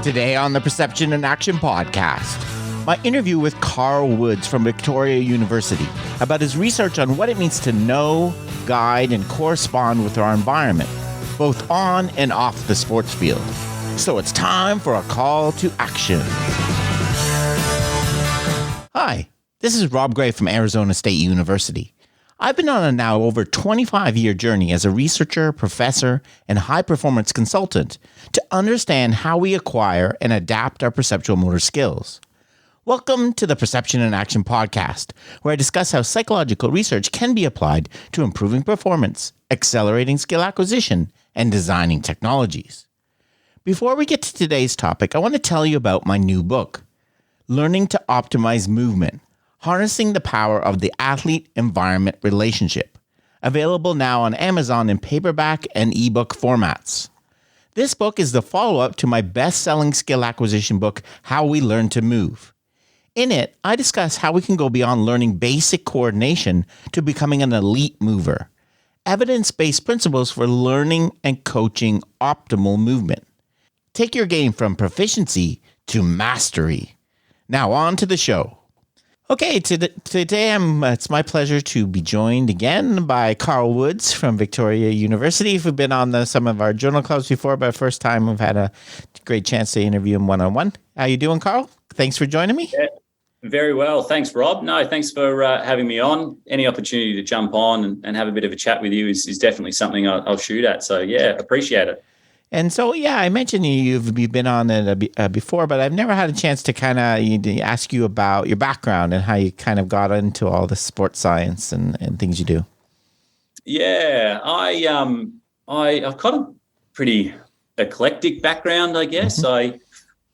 Today on the Perception and Action podcast, my interview with Carl Woods from Victoria University about his research on what it means to know, guide, and correspond with our environment, both on and off the sports field. So it's time for a call to action. Hi, this is Rob Gray from Arizona State University. I've been on a now over 25-year journey as a researcher, professor, and high-performance consultant to understand how we acquire and adapt our perceptual motor skills. Welcome to the Perception and Action podcast, where I discuss how psychological research can be applied to improving performance, accelerating skill acquisition, and designing technologies. Before we get to today's topic, I want to tell you about my new book, Learning to Optimize Movement: Harnessing the Power of the Athlete-Environment Relationship, available now on Amazon in paperback and ebook formats. This book is the follow-up to my best-selling skill acquisition book, How We Learn to Move. In it, I discuss how we can go beyond learning basic coordination to becoming an elite mover, evidence-based principles for learning and coaching optimal movement. Take your game from proficiency to mastery. Now on to the show. Okay, today it's my pleasure to be joined again by Carl Woods from Victoria University. We've been on some of our journal clubs before, but first time we've had a great chance to interview him one-on-one. How you doing, Carl? Thanks for joining me. Yeah, very well. Thanks, Rob. No, thanks for having me on. Any opportunity to jump on and have a bit of a chat with you is definitely something I'll shoot at. So, yeah, appreciate it. And so, yeah, I mentioned you've been on it before, but I've never had a chance to kind of ask you about your background and how you kind of got into all the sports science and things you do. Yeah, I've got a pretty eclectic background, I guess. Mm-hmm.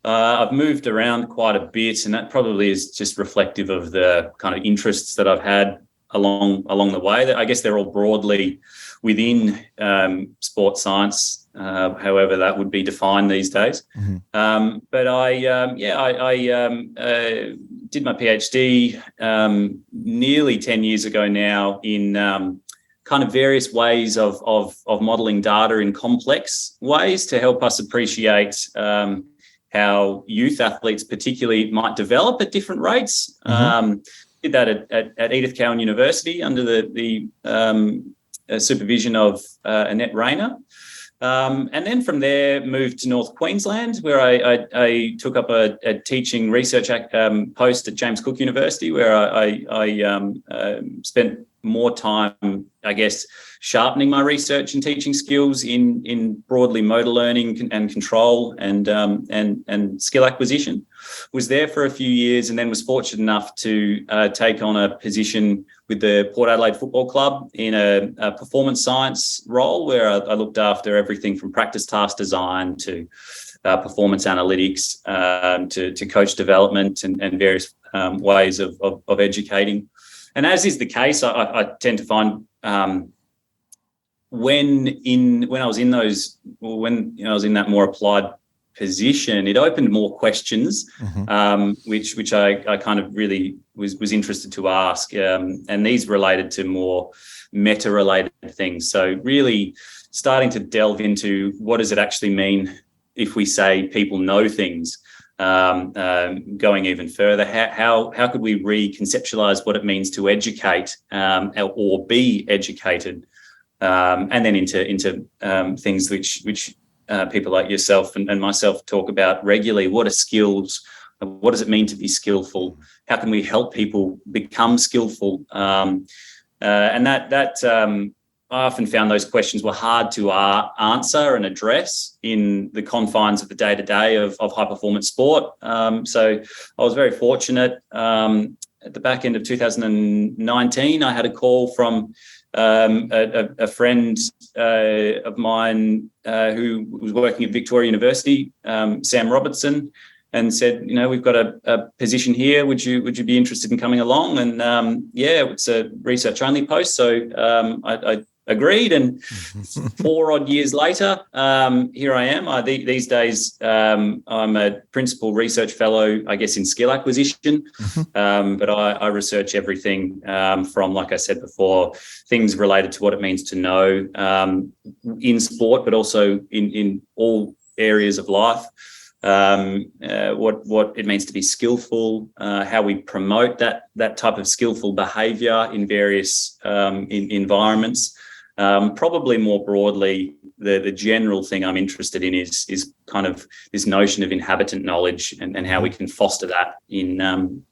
I've moved around quite a bit, and that probably is just reflective of the kind of interests that I've had along the way. I guess they're all broadly within sports science, however that would be defined these days. Mm-hmm. But I did my PhD nearly 10 years ago now in kind of various ways of modelling data in complex ways to help us appreciate how youth athletes particularly might develop at different rates. Mm-hmm. Did that at Edith Cowan University under the supervision of Annette Rayner. And then from there moved to North Queensland, where I took up a teaching research post at James Cook University, where I spent more time, I guess, sharpening my research and teaching skills in broadly motor learning and control and skill acquisition. Was there for a few years and then was fortunate enough to take on a position with the Port Adelaide Football Club in a performance science role, where I looked after everything from practice task design to performance analytics to coach development and various ways of educating. And as is the case, I tend to find when I was in that more applied position, it opened more questions, mm-hmm. which I kind of really was interested to ask, and these related to more meta-related things. So really starting to delve into what does it actually mean if we say people know things. Going even further, how could we reconceptualize what it means to educate or be educated, and then into things which people like yourself and myself talk about regularly. What are skills? What does it mean to be skillful? How can we help people become skillful? And that I often found those questions were hard to answer and address in the confines of the day-to-day of high-performance sport. So I was very fortunate. At the back end of 2019, I had a call from a friend of mine who was working at Victoria University, Sam Robertson, and said, we've got a position here. Would you be interested in coming along? And it's a research only post. So I agreed. And 4 odd years later, here I am. These days, I'm a principal research fellow, I guess, in skill acquisition. But I research everything from, like I said before, things related to what it means to know in sport, but also in all areas of life. what it means to be skillful, how we promote that type of skillful behaviour in various environments. Probably more broadly, the general thing I'm interested in is kind of this notion of inhabitant knowledge and how we can foster that in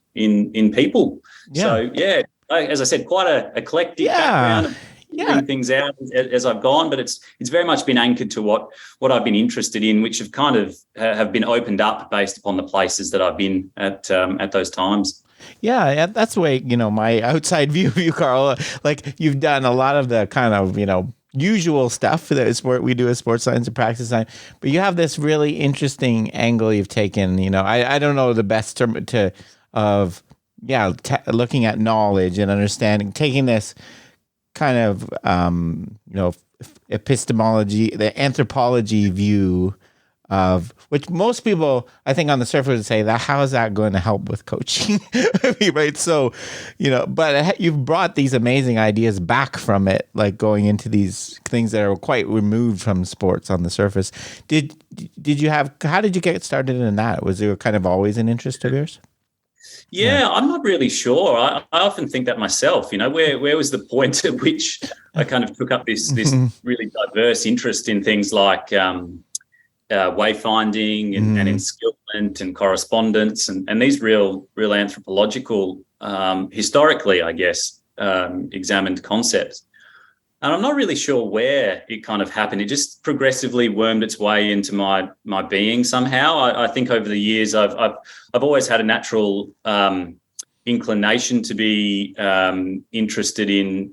people. Yeah. So yeah, as I said, quite a eclectic background. Figuring things out as I've gone, but it's very much been anchored to what I've been interested in, which have kind of have been opened up based upon the places that I've been at those times. Yeah, that's the way, my outside view of you, Carl, like you've done a lot of the kind of, usual stuff that is what we do as sports science and practice science, but you have this really interesting angle you've taken. I don't know the best term looking at knowledge and understanding, taking this kind of, epistemology, the anthropology view of which most people, I think, on the surface would say that how is that going to help with coaching? Right. So, but you've brought these amazing ideas back from it, like going into these things that are quite removed from sports on the surface. How did you get started in that? Was there kind of always an interest of yours? Yeah, I'm not really sure. I often think that myself, where was the point at which I kind of took up this really diverse interest in things like wayfinding and enskillment and correspondence and these real anthropological, historically, I guess, examined concepts. And I'm not really sure where it kind of happened. It just progressively wormed its way into my being somehow. I think over the years I've always had a natural inclination to be interested in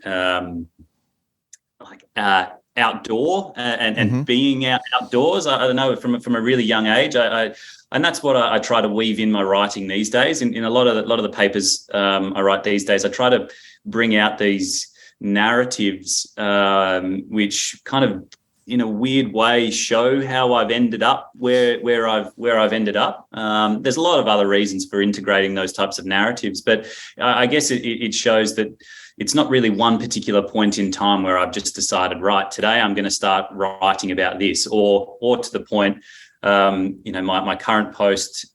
outdoor and being outdoors. I don't know, from a really young age. And that's what I try to weave in my writing these days. In a lot of the papers I write these days, I try to bring out these narratives which kind of in a weird way show how I've ended up where I've ended up. There's a lot of other reasons for integrating those types of narratives, but I guess it shows that it's not really one particular point in time where I've just decided, right, today I'm going to start writing about this, or to the point, my current post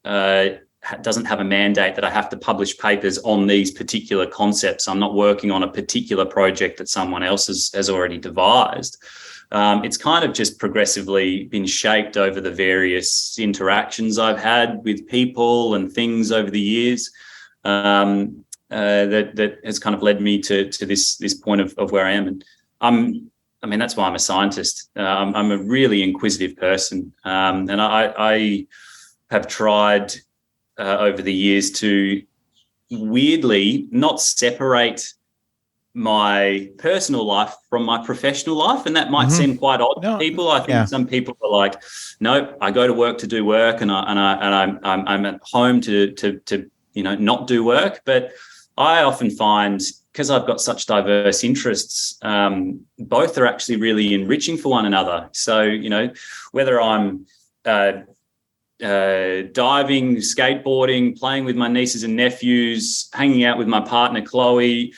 doesn't have a mandate that I have to publish papers on these particular concepts. I'm not working on a particular project that someone else has already devised. It's kind of just progressively been shaped over the various interactions I've had with people and things over the years that has kind of led me to this point of where I am. And that's why I'm a scientist. I'm a really inquisitive person, and I have tried over the years to weirdly not separate my personal life from my professional life, and that might seem quite odd to people. I think some people are like, "No, I go to work to do work, and I'm at home to not do work." But I often find, because I've got such diverse interests, both are actually really enriching for one another. So whether I'm diving, skateboarding, playing with my nieces and nephews, hanging out with my partner Chloe,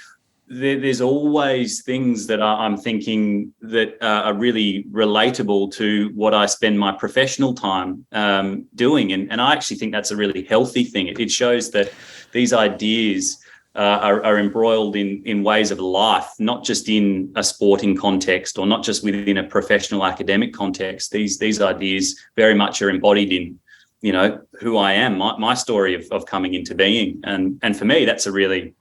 there's always things that I'm thinking that are really relatable to what I spend my professional time doing. And I actually think that's a really healthy thing. It shows that these ideas are embroiled in ways of life, not just in a sporting context or not just within a professional academic context. These ideas very much are embodied in who I am, my story of coming into being. And for me, that's a really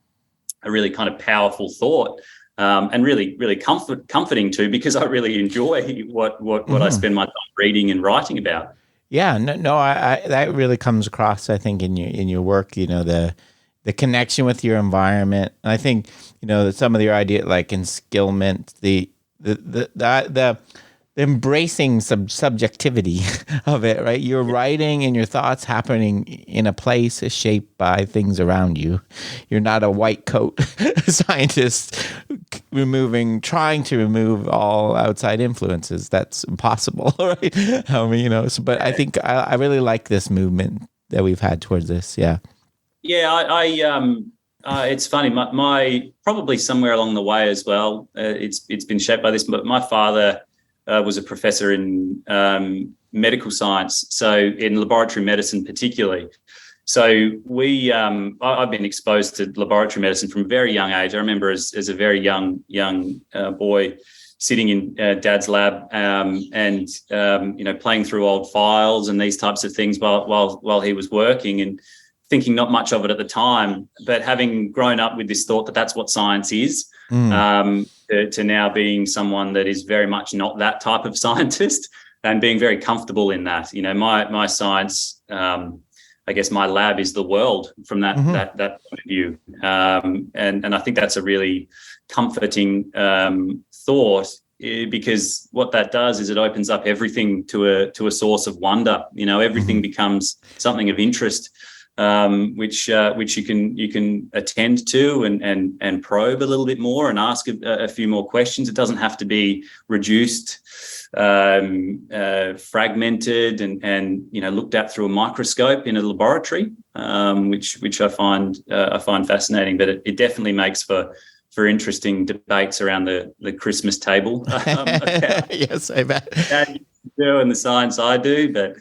kind of powerful thought, and really comforting too, because I really enjoy what I spend my time reading and writing about. Yeah, no, I that really comes across, I think, in your work, the connection with your environment. And I think, some of your idea, like enskillment, the embracing subjectivity of it, right? Your writing and your thoughts happening in a place shaped by things around you. You're not a white coat scientist trying to remove all outside influences. That's impossible, right? But I think I really like this movement that we've had towards this. Yeah. Yeah, it's funny. My probably somewhere along the way as well. It's been shaped by this. But my father was a professor in medical science, so in laboratory medicine particularly. So I've been exposed to laboratory medicine from a very young age. I remember as a very young boy sitting in Dad's lab and playing through old files and these types of things while he was working, and thinking not much of it at the time, but having grown up with this thought that that's what science is, to now being someone that is very much not that type of scientist and being very comfortable in that. My science, I guess my lab is the world from that point of view. And I think that's a really comforting thought, because what that does is it opens up everything to a source of wonder. Everything becomes something of interest, which you can attend to and probe a little bit more and ask a few more questions. It doesn't have to be reduced, fragmented and looked at through a microscope in a laboratory, which I find fascinating. But it definitely makes for interesting debates around the Christmas table. Yes, I bet. You do and the science I do, but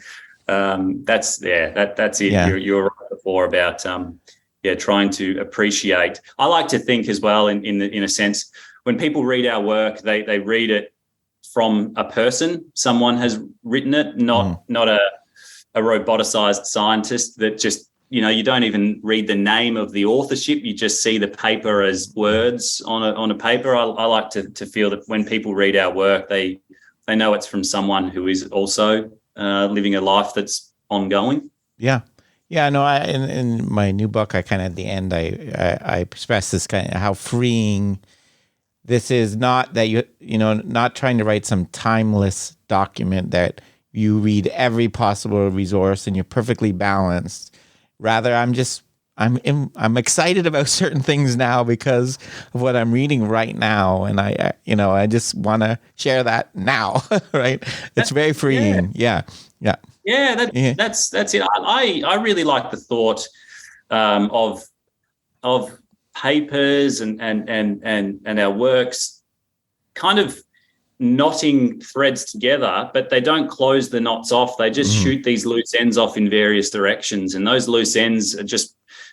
that's it. Yeah. You're right before about trying to appreciate. I like to think as well in a sense, when people read our work, they read it from a person. Someone has written it, not a roboticized scientist that just, you don't even read the name of the authorship. You just see the paper as words on a paper. I like to feel that when people read our work, they know it's from someone who is also living a life that's ongoing. Yeah. Yeah, no, in my new book, I kind of at the end, I express this kind of how freeing this is. Not that not trying to write some timeless document that you read every possible resource and you're perfectly balanced. Rather, I'm excited about certain things now because of what I'm reading right now, and I just want to share that now, right? It's very freeing. Yeah. That's it. I really like the thought of papers and our works kind of knotting threads together, but they don't close the knots off. They just shoot these loose ends off in various directions, and those loose ends are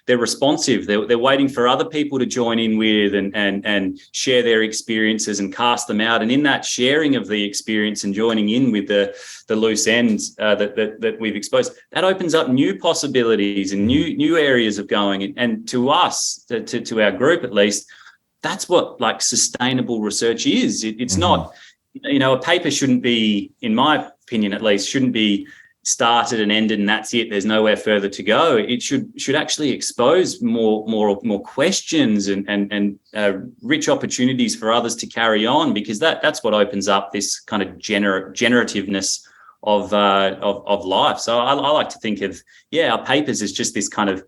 they're responsive. They're waiting for other people to join in with and share their experiences and cast them out. And in that sharing of the experience and joining in with the loose ends that we've exposed, that opens up new possibilities and new areas of going. And to us, to our group at least, that's what like sustainable research is. It's not, a paper shouldn't be, in my opinion at least, shouldn't be started and ended and that's it. There's nowhere further to go. It should actually expose more questions and rich opportunities for others to carry on, because that's what opens up this kind of generativeness of life. So I like to think of our papers as just this kind of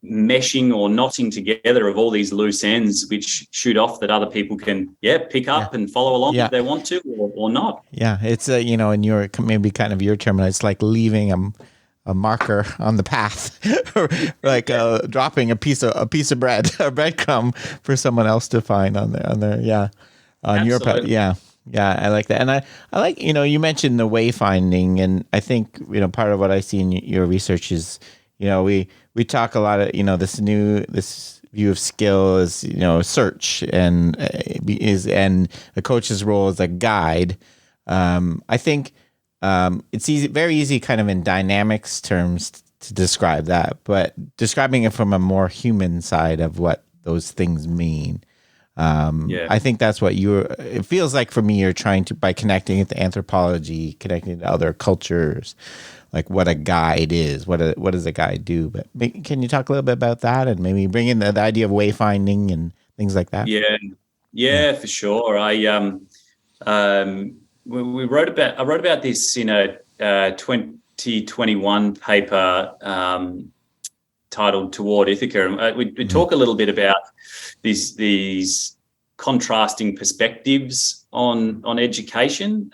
meshing or knotting together of all these loose ends which shoot off that other people can pick up and follow along if they want to or not. It's in your maybe kind of your term, it's like leaving a marker on the path, like dropping a piece of bread, a breadcrumb for someone else to find on their on your path. I like that. And I like, you mentioned the wayfinding, and I think part of what I see in your research is we talk a lot of this view of skill is search and a coach's role as a guide. I think it's very easy kind of in dynamics terms to describe that, but describing it from a more human side of what those things mean. I think that's what it feels like for me, you're trying to, by connecting it to anthropology, connecting to other cultures, like what a guide is, what does a guide do? But can you talk a little bit about that and maybe bring in the idea of wayfinding and things like that? Yeah, for sure. I wrote about this in a 2021 paper titled "Toward Ithaca." We talk a little bit about these contrasting perspectives on education.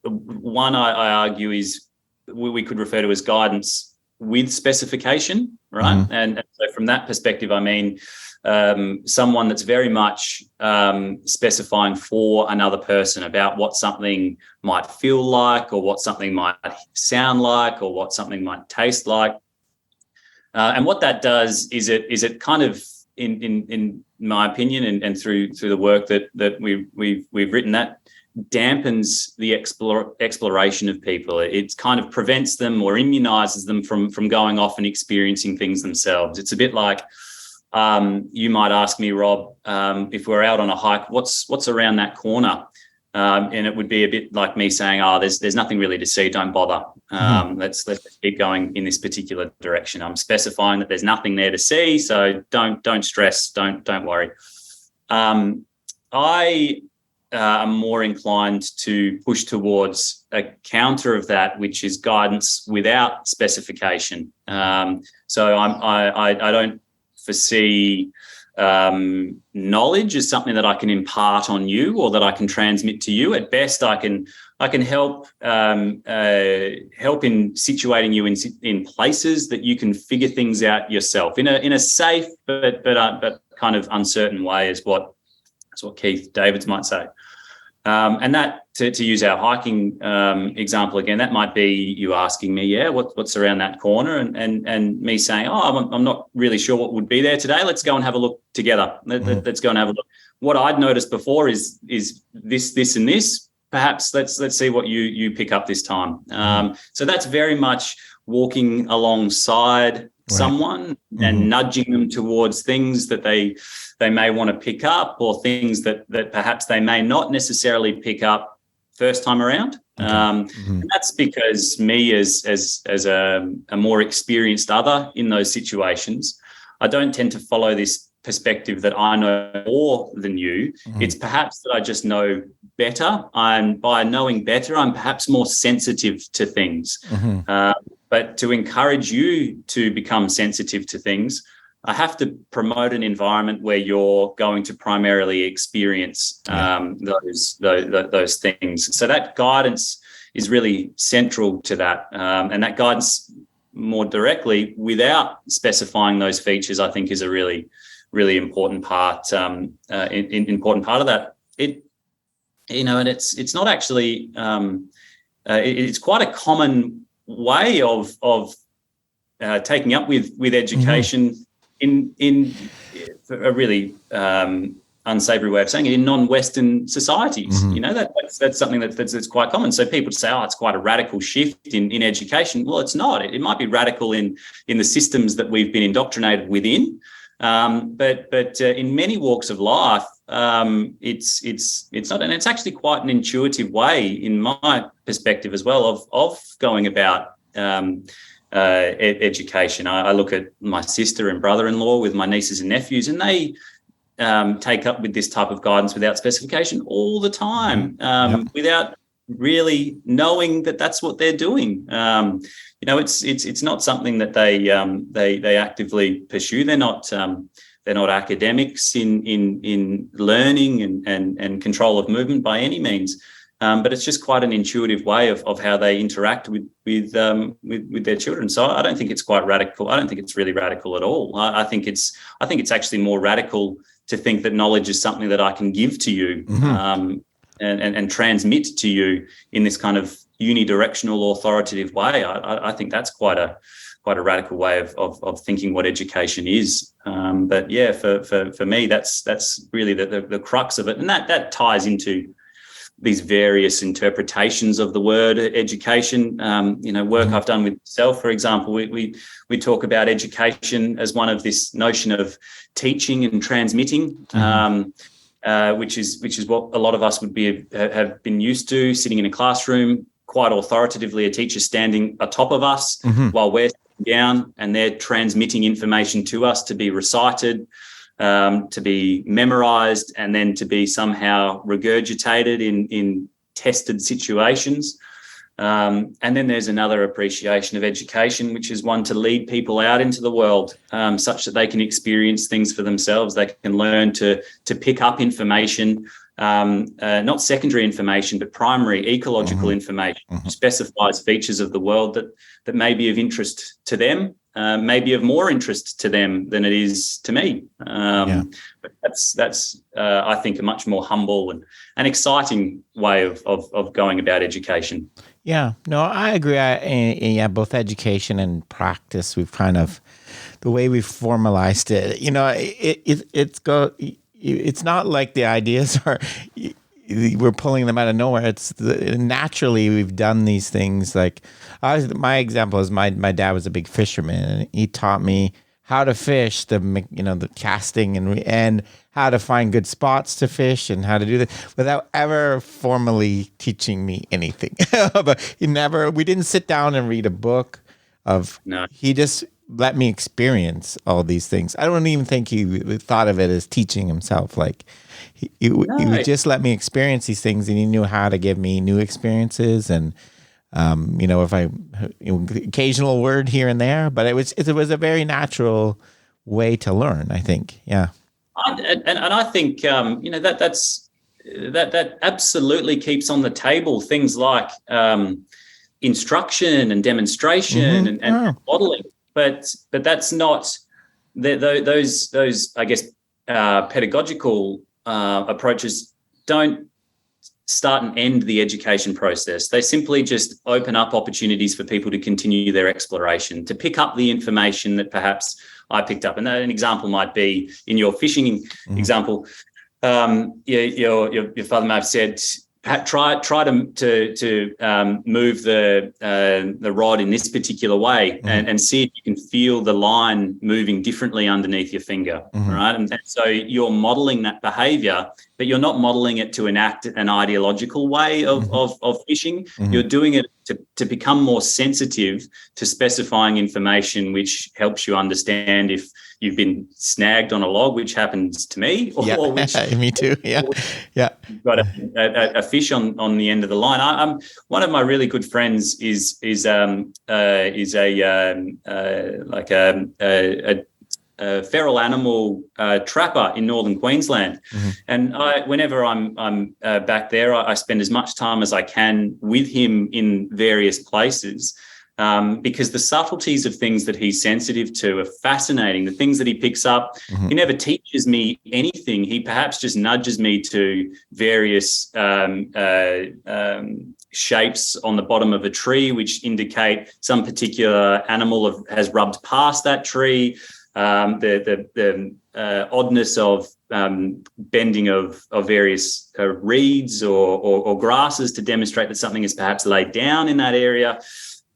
One I argue is we could refer to as guidance with specification, right? Mm-hmm. And so from that perspective, I mean, someone that's very much specifying for another person about what something might feel like, or what something might sound like, or what something might taste like. And what that does is it kind of, in my opinion, and through the work that we've written, that dampens the exploration of people. It kind of prevents them or immunizes them from going off and experiencing things themselves. It's a bit like, you might ask me, Rob, if we're out on a hike, what's around that corner? And it would be a bit like me saying, there's nothing really to see, don't bother. Let's keep going in this particular direction. I'm specifying that there's nothing there to see, so don't stress, don't worry. I am more inclined to push towards a counter of that, which is guidance without specification. So I don't foresee knowledge as something that I can impart on you or that I can transmit to you. At best, I can help in situating you in places that you can figure things out yourself in a safe but kind of uncertain way, is what Keith Davids might say. And that, to use our hiking example again, that might be you asking me, what's around that corner, and me saying, I'm not really sure what would be there today. Let's go and have a look together. Let's go and have a look. What I'd noticed before is this, and this. Perhaps let's see what you pick up this time. So that's very much walking alongside someone and nudging them towards things that they may want to pick up, or things that perhaps they may not necessarily pick up first time around. And that's because me as a more experienced other in those situations, I don't tend to follow this perspective that I know more than you. It's perhaps that I just know better. By knowing better, I'm perhaps more sensitive to things. But to encourage you to become sensitive to things, I have to promote an environment where you're going to primarily experience those things. So that guidance is really central to that. And that guidance more directly without specifying those features, I think, is a really, really important part, important part of that. And it's not actually, it's quite a common way of taking up with education in a really unsavory way of saying it, in non-Western societies. That's something that's quite common. So people say, it's quite a radical shift in education. Well, it's not. It might be radical in the systems that we've been indoctrinated within, but in many walks of life, it's not, and it's actually quite an intuitive way, in my perspective as well, of going about education. I look at my sister and brother-in-law with my nieces and nephews, and they take up with this type of guidance without specification all the time, without really knowing that that's what they're doing. It's not something that they actively pursue. They're not academics in learning and control of movement by any means. But it's just quite an intuitive way of how they interact with their children. So I don't think it's quite radical. I don't think it's really radical at all. I think it's actually more radical to think that knowledge is something that I can give to you and transmit to you in this kind of unidirectional, authoritative way. I think that's quite a radical way of thinking what education is. But yeah, for me, that's really the crux of it, and that ties into these various interpretations of the word education. Work I've done with myself, for example, we talk about education as one of this notion of teaching and transmitting, which is what a lot of us have been used to, sitting in a classroom, quite authoritatively, a teacher standing atop of us while we're sitting down, and they're transmitting information to us to be recited, to be memorized, and then to be somehow regurgitated in tested situations. And then there's another appreciation of education, which is one to lead people out into the world, such that they can experience things for themselves. They can learn to pick up information not secondary information, but primary ecological information, specifies features of the world that may be of interest to them, may be of more interest to them than it is to me. But that's I think, a much more humble and exciting way of going about education. Yeah, no, I agree. Both education and practice, we've kind of, the way we've formalized it, it's not like the ideas are, we're pulling them out of nowhere. It's naturally we've done these things. Like my example is my dad was a big fisherman, and he taught me how to fish, the casting and how to find good spots to fish and how to do that without ever formally teaching me anything. But we didn't sit down and read a book No. He just let me experience all these things. I don't even think he thought of it as teaching himself. Like he would just let me experience these things, and he knew how to give me new experiences. And if occasional word here and there, but it was a very natural way to learn, I think. Yeah. I think that absolutely keeps on the table things like instruction and demonstration and modeling, but that's not those I guess pedagogical approaches don't start and end the education process. They simply just open up opportunities for people to continue their exploration, to pick up the information that perhaps I picked up. And an example might be in your fishing example. Your father may have said, try to move the rod in this particular way and see if you can feel the line moving differently underneath your finger, right? And so you're modeling that behavior, but you're not modeling it to enact an ideological way of fishing. You're doing it to become more sensitive to specifying information, which helps you understand if you've been snagged on a log, which happens to me, or which me too. Yeah. You've got a fish on the end of the line. One of my really good friends is a feral animal trapper in northern Queensland, and whenever I'm back there, I spend as much time as I can with him in various places. Because the subtleties of things that he's sensitive to are fascinating. The things that he picks up, he never teaches me anything. He perhaps just nudges me to various shapes on the bottom of a tree, which indicate some particular animal has rubbed past that tree. The oddness of bending of various reeds or grasses to demonstrate that something is perhaps laid down in that area.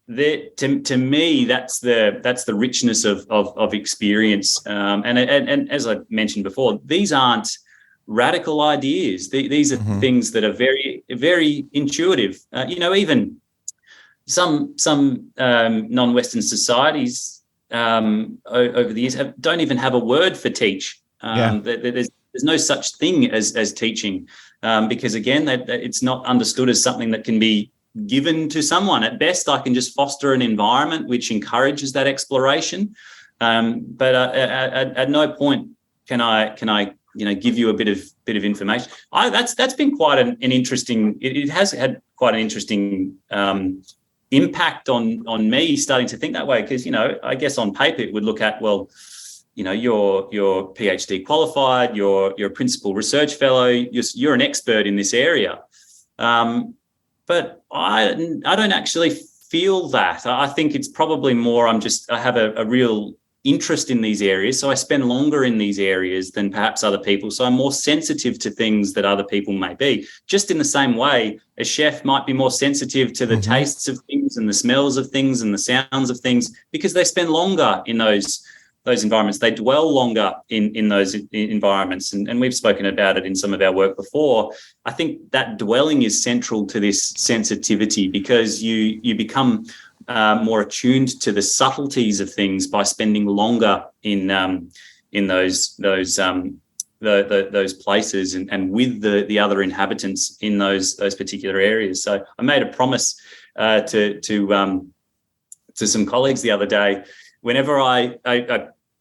To me, that's the richness of experience, and as I mentioned before, these aren't radical ideas. These are things that are very, very intuitive. Even some non-Western societies over the years don't even have a word for teach. There's no such thing as teaching, because again, it's not understood as something that can be given to someone. At best, I can just foster an environment which encourages that exploration, but at no point can I give you a bit of information. That's been quite an interesting. It has had quite an interesting impact on me starting to think that way, because I guess on paper it would look at, well, you're PhD qualified, you're a principal research fellow, you're an expert in this area. But I don't actually feel that. I think it's probably more I have a real interest in these areas, so I spend longer in these areas than perhaps other people. So I'm more sensitive to things that other people may be. Just in the same way, a chef might be more sensitive to the tastes of things and the smells of things and the sounds of things, because they spend longer in those environments. They dwell longer in those environments. And we've spoken about it in some of our work before. I think that dwelling is central to this sensitivity, because you become more attuned to the subtleties of things by spending longer in those places and with the other inhabitants in those particular areas. So I made a promise to some colleagues the other day. Whenever I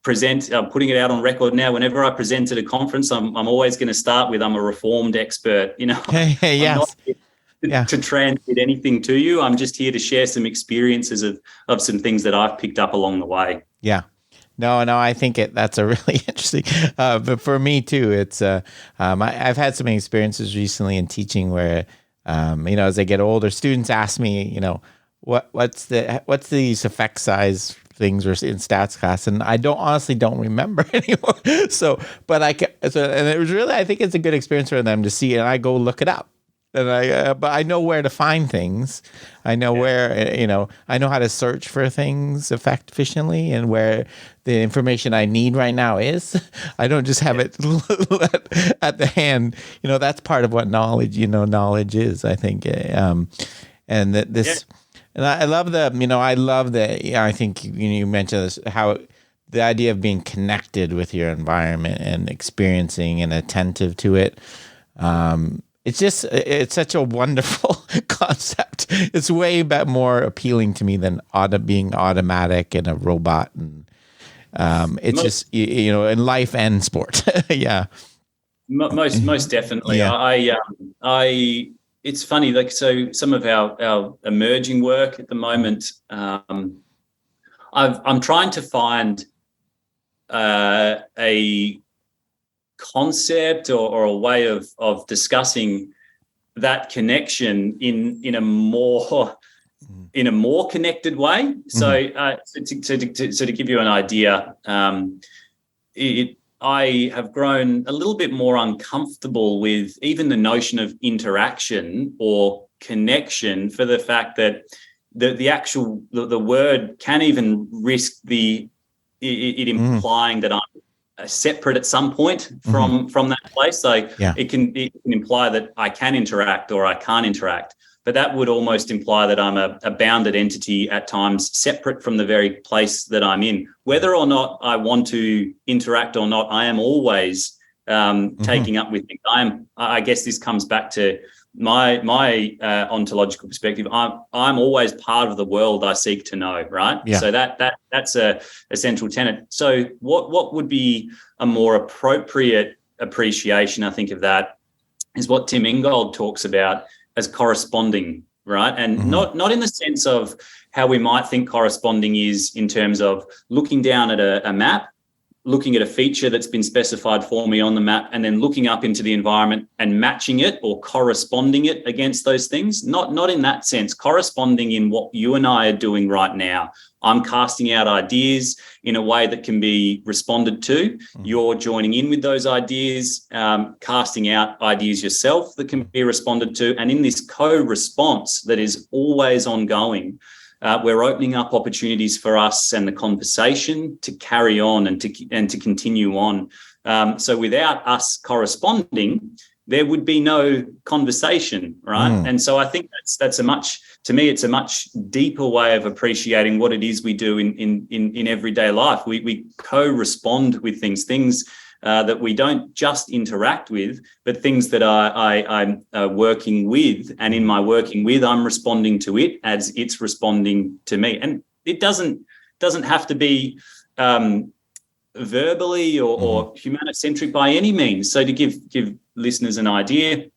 present. I'm putting it out on record now. Whenever I present at a conference, I'm always going to start with, I'm a reformed expert. You know, Yes. I'm not here to transmit anything to you. I'm just here to share some experiences of some things that I've picked up along the way. Yeah. No, I think that's a really interesting, but for me too, it's, I've had some experiences recently in teaching where, as I get older, students ask me, what's these effect size things in stats class, and I honestly don't remember anymore. So, but and it was really, I think it's a good experience for them to see, and I go look it up. And but I know where to find things. I know where, I know how to search for things efficiently and where the information I need right now is. I don't just have it at the hand. That's part of what knowledge is, I think. And this, and I love I think you mentioned this, how the idea of being connected with your environment and experiencing and attentive to it. It's such a wonderful concept. It's way more appealing to me than being automatic and a robot. And it's just, in life and sport. Yeah. Most definitely. Yeah. It's funny, like, so some of our emerging work at the moment, I'm trying to find a concept or a way of discussing that connection in a more connected way. So, to give you an idea, I have grown a little bit more uncomfortable with even the notion of interaction or connection, for the fact that the word can even risk it implying that I'm separate at some point from that place. So it can imply that I can interact or I can't interact, but that would almost imply that I'm a bounded entity at times, separate from the very place that I'm in. Whether or not I want to interact or not, I am always taking up with things. I guess this comes back to my ontological perspective. I'm always part of the world I seek to know, right? Yeah. So that's a central tenet. So what would be a more appropriate appreciation, I think, of that is what Tim Ingold talks about as corresponding, right? And not in the sense of how we might think corresponding is in terms of looking down at a map, looking at a feature that's been specified for me on the map, and then looking up into the environment and matching it or corresponding it against those things. Not in that sense. Corresponding in what you and I are doing right now. I'm casting out ideas in a way that can be responded to. You're joining in with those ideas, casting out ideas yourself that can be responded to. And in this co-response that is always ongoing, we're opening up opportunities for us and the conversation to carry on and to continue on. So without us corresponding, there would be no conversation, right? And so I think that's to me, it's a much deeper way of appreciating what it is we do in everyday life. We co-respond with things that we don't just interact with, but things that I'm working with. And in my working with, I'm responding to it as it's responding to me. And it doesn't have to be verbally or humanocentric by any means. So to give listeners an idea,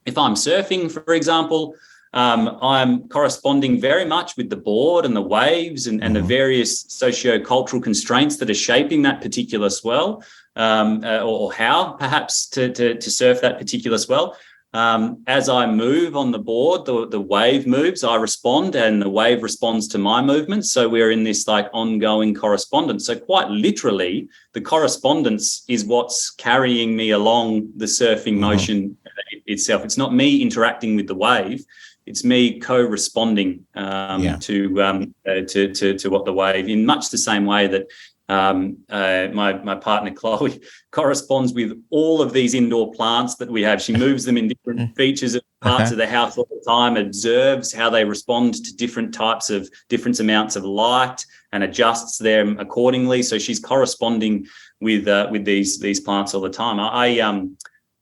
if I'm surfing, for example, I'm corresponding very much with the board and the waves and the various socio-cultural constraints that are shaping that particular swell, or how perhaps to surf that particular swell. As I move on the board, the wave moves, I respond, and the wave responds to my movement. So we're in this like ongoing correspondence. So quite literally, the correspondence is what's carrying me along the surfing motion itself. It's not me interacting with the wave. It's me co-responding to what the wave, in much the same way that my partner Chloe corresponds with all of these indoor plants that we have. She moves them in different features of parts of the house all the time, observes how they respond to different amounts of light, and adjusts them accordingly. So she's corresponding with these plants all the time.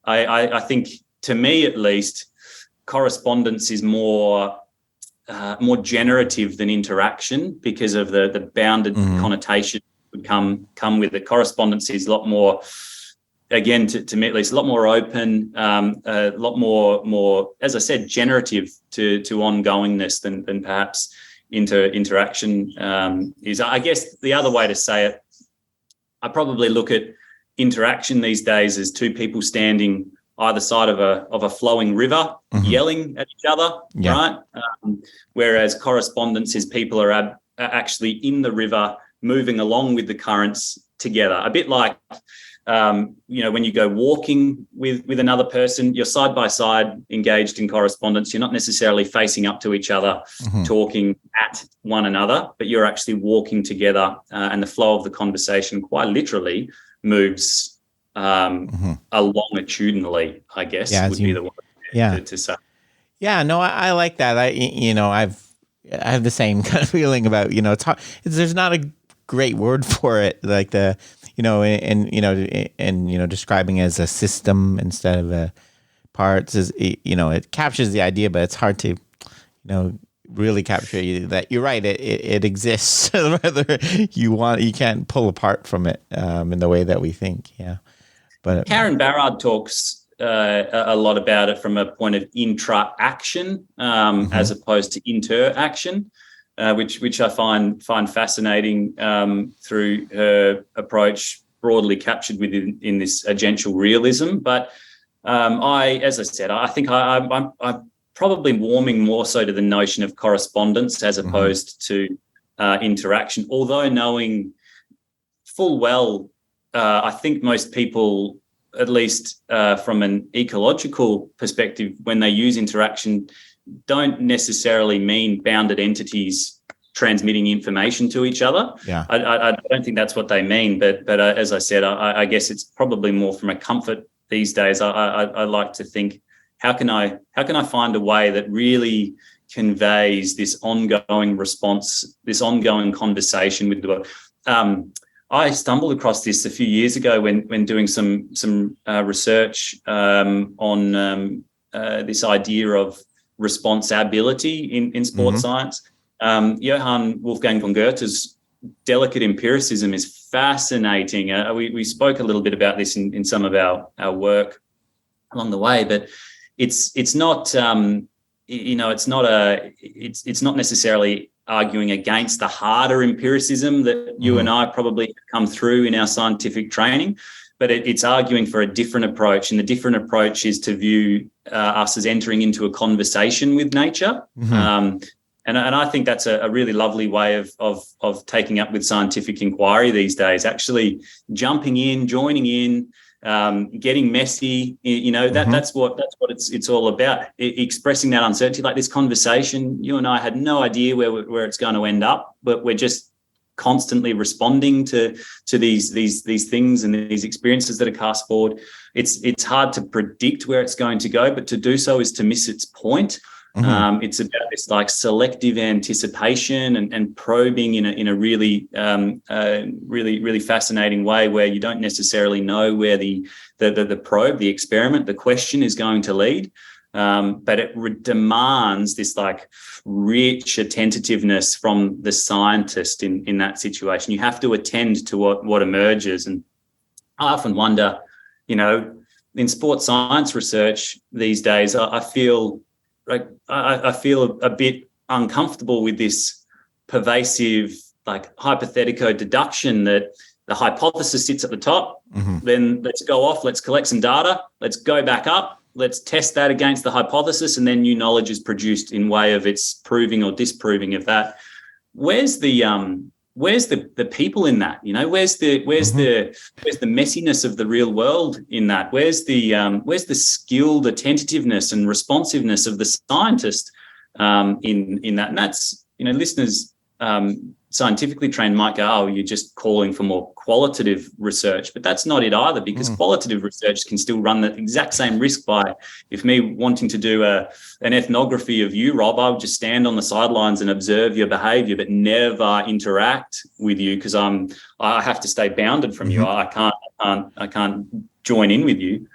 I think, to me at least, correspondence is more generative than interaction because of the bounded connotation would come with it. Correspondence is a lot more, again, to me at least, a lot more open, a lot more, as I said, generative to ongoingness than perhaps interaction is. I guess the other way to say it, I probably look at interaction these days as two people standing either side of a flowing river, yelling at each other, right? Whereas correspondence is people are actually in the river, moving along with the currents together. A bit like, when you go walking with another person, you're side by side, engaged in correspondence. You're not necessarily facing up to each other, talking at one another, but you're actually walking together, and the flow of the conversation quite literally moves longitudinally, I guess, would be the one to say. Yeah, no, I like that. I have the same kind of feeling about, it's hard. There's not a great word for it, like describing it as a system instead of a parts is, it captures the idea, but it's hard to, really capture that you're right. It exists, whether you can't pull apart from it in the way that we think. Yeah. But Karen Barrard talks a lot about it from a point of intra-action as opposed to inter-action, which I find fascinating through her approach, broadly captured in this agential realism. But as I said, I think I'm probably warming more so to the notion of correspondence as opposed to interaction, although knowing full well, I think most people, at least from an ecological perspective, when they use interaction, don't necessarily mean bounded entities transmitting information to each other. Yeah. I don't think that's what they mean. But as I said, I guess it's probably more from a comfort these days. I like to think, how can I find a way that really conveys this ongoing response, this ongoing conversation with the world? I stumbled across this a few years ago when doing some research on this idea of responsibility in sports science. Johann Wolfgang von Goethe's delicate empiricism is fascinating. We spoke a little bit about this in some of our work along the way, but it's not it's not necessarily arguing against the harder empiricism that you and I probably come through in our scientific training, but it's arguing for a different approach. And the different approach is to view us as entering into a conversation with nature. And I think that's a really lovely way of taking up with scientific inquiry these days, actually jumping in, joining in, getting messy, that's what it's all about. Expressing that uncertainty, like this conversation, you and I had no idea where it's going to end up, but we're just constantly responding to these things and these experiences that are cast forward. It's hard to predict where it's going to go, but to do so is to miss its point. It's about this like selective anticipation and probing in a really really fascinating way, where you don't necessarily know where the probe, the experiment, the question is going to lead, but it demands this like rich attentiveness from the scientist in that situation. You have to attend to what emerges, and I often wonder, in sports science research these days, I feel a bit uncomfortable with this pervasive, like, hypothetico deduction that the hypothesis sits at the top. Then let's go off, let's collect some data, let's go back up, let's test that against the hypothesis, and then new knowledge is produced in way of its proving or disproving of that. Where's the people in that? Where's the messiness of the real world in that? Where's the skilled attentiveness and responsiveness of the scientist in that? And that's, listeners scientifically trained might go, oh, you're just calling for more qualitative research, but that's not it either, because qualitative research can still run the exact same risk by, if me wanting to do an ethnography of you, Rob, I would just stand on the sidelines and observe your behaviour, but never interact with you, because I have to stay bounded from you. I can't join in with you.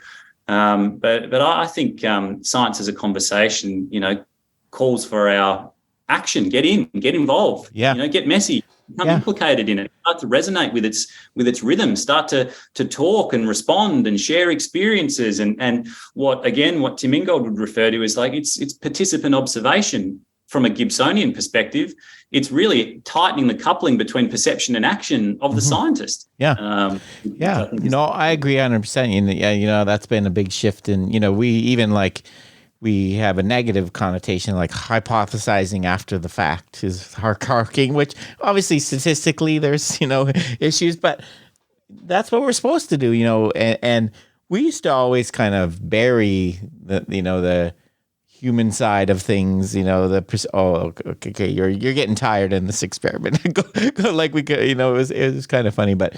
But I think science as a conversation, calls for our action. Get in, get involved. Yeah. Get messy. become implicated in it, start to resonate with its rhythm, start to talk and respond and share experiences. And what Tim Ingold would refer to as like it's participant observation. From a Gibsonian perspective, it's really tightening the coupling between perception and action of the scientist. Yeah. I agree 100%. That's been a big shift in, we have a negative connotation, like hypothesizing after the fact is hierarchying, which obviously statistically there's, issues, but that's what we're supposed to do, and we used to always kind of bury the human side of things, okay, you're getting tired in this experiment. Like we could, it was kind of funny, but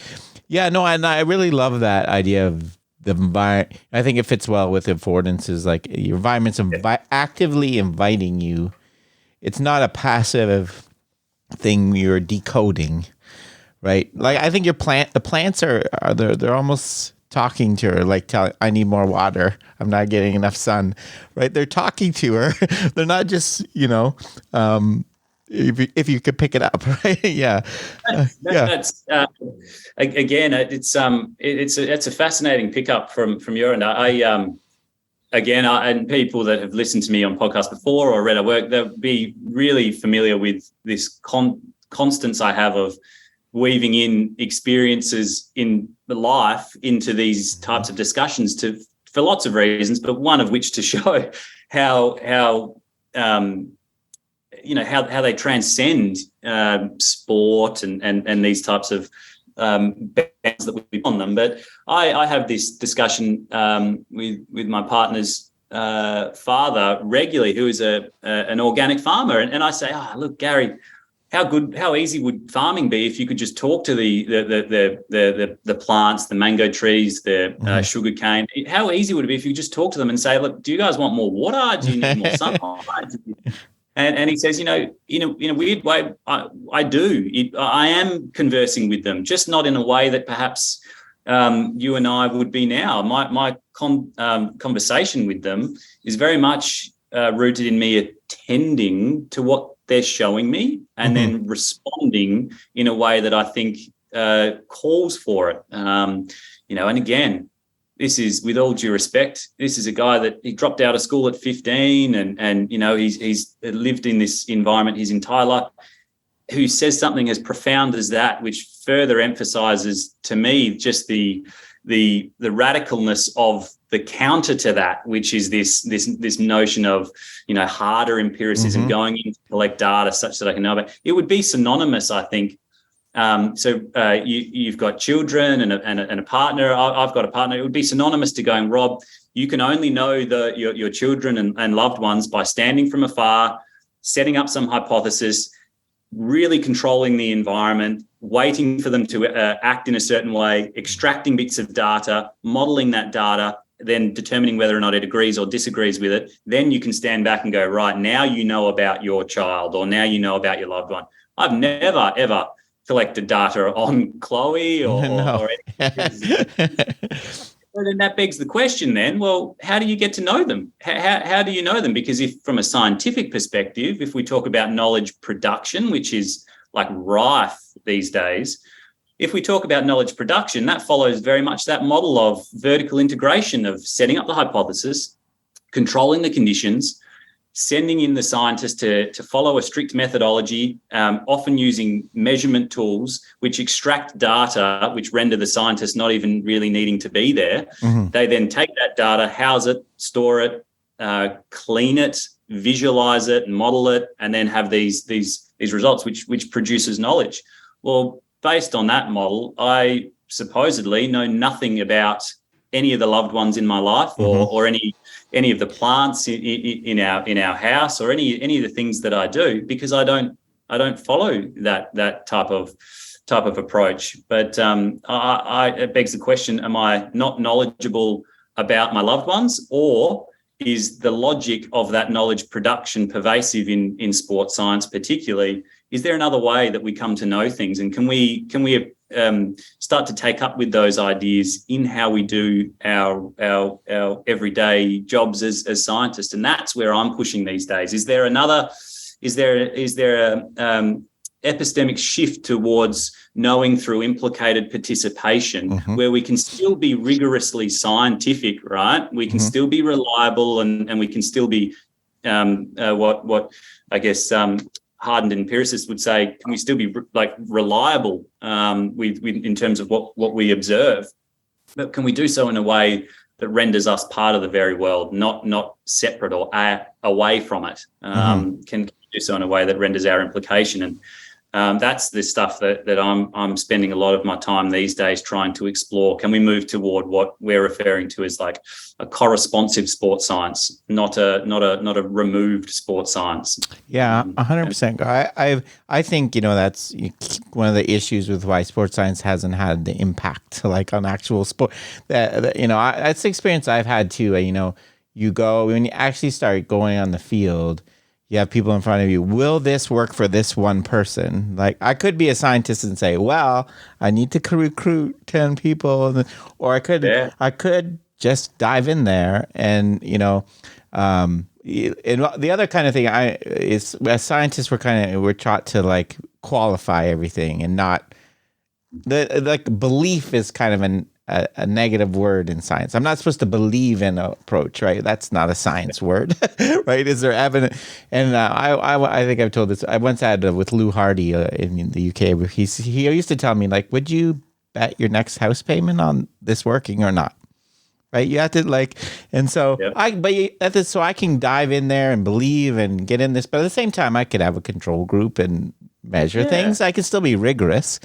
and I really love that idea of the environment. I think it fits well with affordances, like your environment's actively inviting you. It's not a passive thing you're decoding, right? Like I think the plants they're almost talking to her, like telling, I need more water. I'm not getting enough sun, right? They're talking to her. They're not just, if you could pick it up, right? That's again, it's a fascinating pickup from your end. And people that have listened to me on podcasts before or read our work, they'll be really familiar with this constance I have of weaving in experiences in life into these types of discussions for lots of reasons, but one of which to show how they transcend sport and these types of bands that we on them. But I have this discussion with my partner's father regularly, who is an organic farmer, and I say, look, Gary, how easy would farming be if you could just talk to the plants, the mango trees, the sugar cane? How easy would it be if you just talk to them and say, look, do you guys want more water? Do you need more sunlight? And he says, in a weird way, I do. I am conversing with them, just not in a way that perhaps you and I would be now. My conversation with them is very much rooted in me attending to what they're showing me and then responding in a way that I think calls for it. And again, this is, with all due respect, this is a guy that he dropped out of school at 15 and he's lived in this environment his entire life, who says something as profound as that, which further emphasizes to me just the radicalness of the counter to that, which is this notion of, harder empiricism, going in to collect data such that I can know about. It would be synonymous, I think. You've got children and a partner. I've got a partner. It would be synonymous to going, Rob, you can only know your children and loved ones by standing from afar, setting up some hypothesis, really controlling the environment, waiting for them to act in a certain way, extracting bits of data, modeling that data, then determining whether or not it agrees or disagrees with it. Then you can stand back and go, right, now you know about your child, or now you know about your loved one. I've never, ever collected data on Chloe or anything. Well, then that begs the question then, well, how do you get to know them? How do you know them? Because if from a scientific perspective, if we talk about knowledge production, which is like rife these days, if we talk about knowledge production, that follows very much that model of vertical integration of setting up the hypothesis, controlling the conditions, sending in the scientist to follow a strict methodology, often using measurement tools which extract data, which render the scientist not even really needing to be there. They then take that data, house it, store it, clean it, visualize it, and model it, and then have these results, which produces knowledge. Well, based on that model, I supposedly know nothing about any of the loved ones in my life, or any of the plants in our house, or any of the things that I do, because I don't follow that type of approach. But it begs the question: am I not knowledgeable about my loved ones, or is the logic of that knowledge production pervasive in sports science, particularly? Is there another way that we come to know things, and can we start to take up with those ideas in how we do our everyday jobs as scientists? And that's where I'm pushing these days. Is there epistemic shift towards knowing through implicated participation, where we can still be rigorously scientific, right? We can still be reliable, and we can still be what I guess hardened empiricists would say, can we still be like reliable with in terms of what we observe? But can we do so in a way that renders us part of the very world, not separate or away from it? Can do so in a way that renders our implication, and that's the stuff that I'm spending a lot of my time these days trying to explore. Can we move toward what we're referring to as like a corresponsive sports science, not a removed sports science? Yeah, 100%. I think that's one of the issues with why sports science hasn't had the impact like on actual sport. That's the experience I've had too. You go when you actually start going on the field. You have people in front of you. Will this work for this one person? Like, I could be a scientist and say, well, I need to recruit 10 people. Or I could just dive in there. And, and the other kind of thing is as scientists, we're taught to like qualify everything and not belief is kind of a negative word in science. I'm not supposed to believe in an approach, right? That's not a science word, right? Is there evidence? And I think I've told this. I once had with Lou Hardy in the UK. He used to tell me, like, would you bet your next house payment on this working or not? Right? You have to and so so I can dive in there and believe and get in this, but at the same time, I could have a control group and measure things. I can still be rigorous,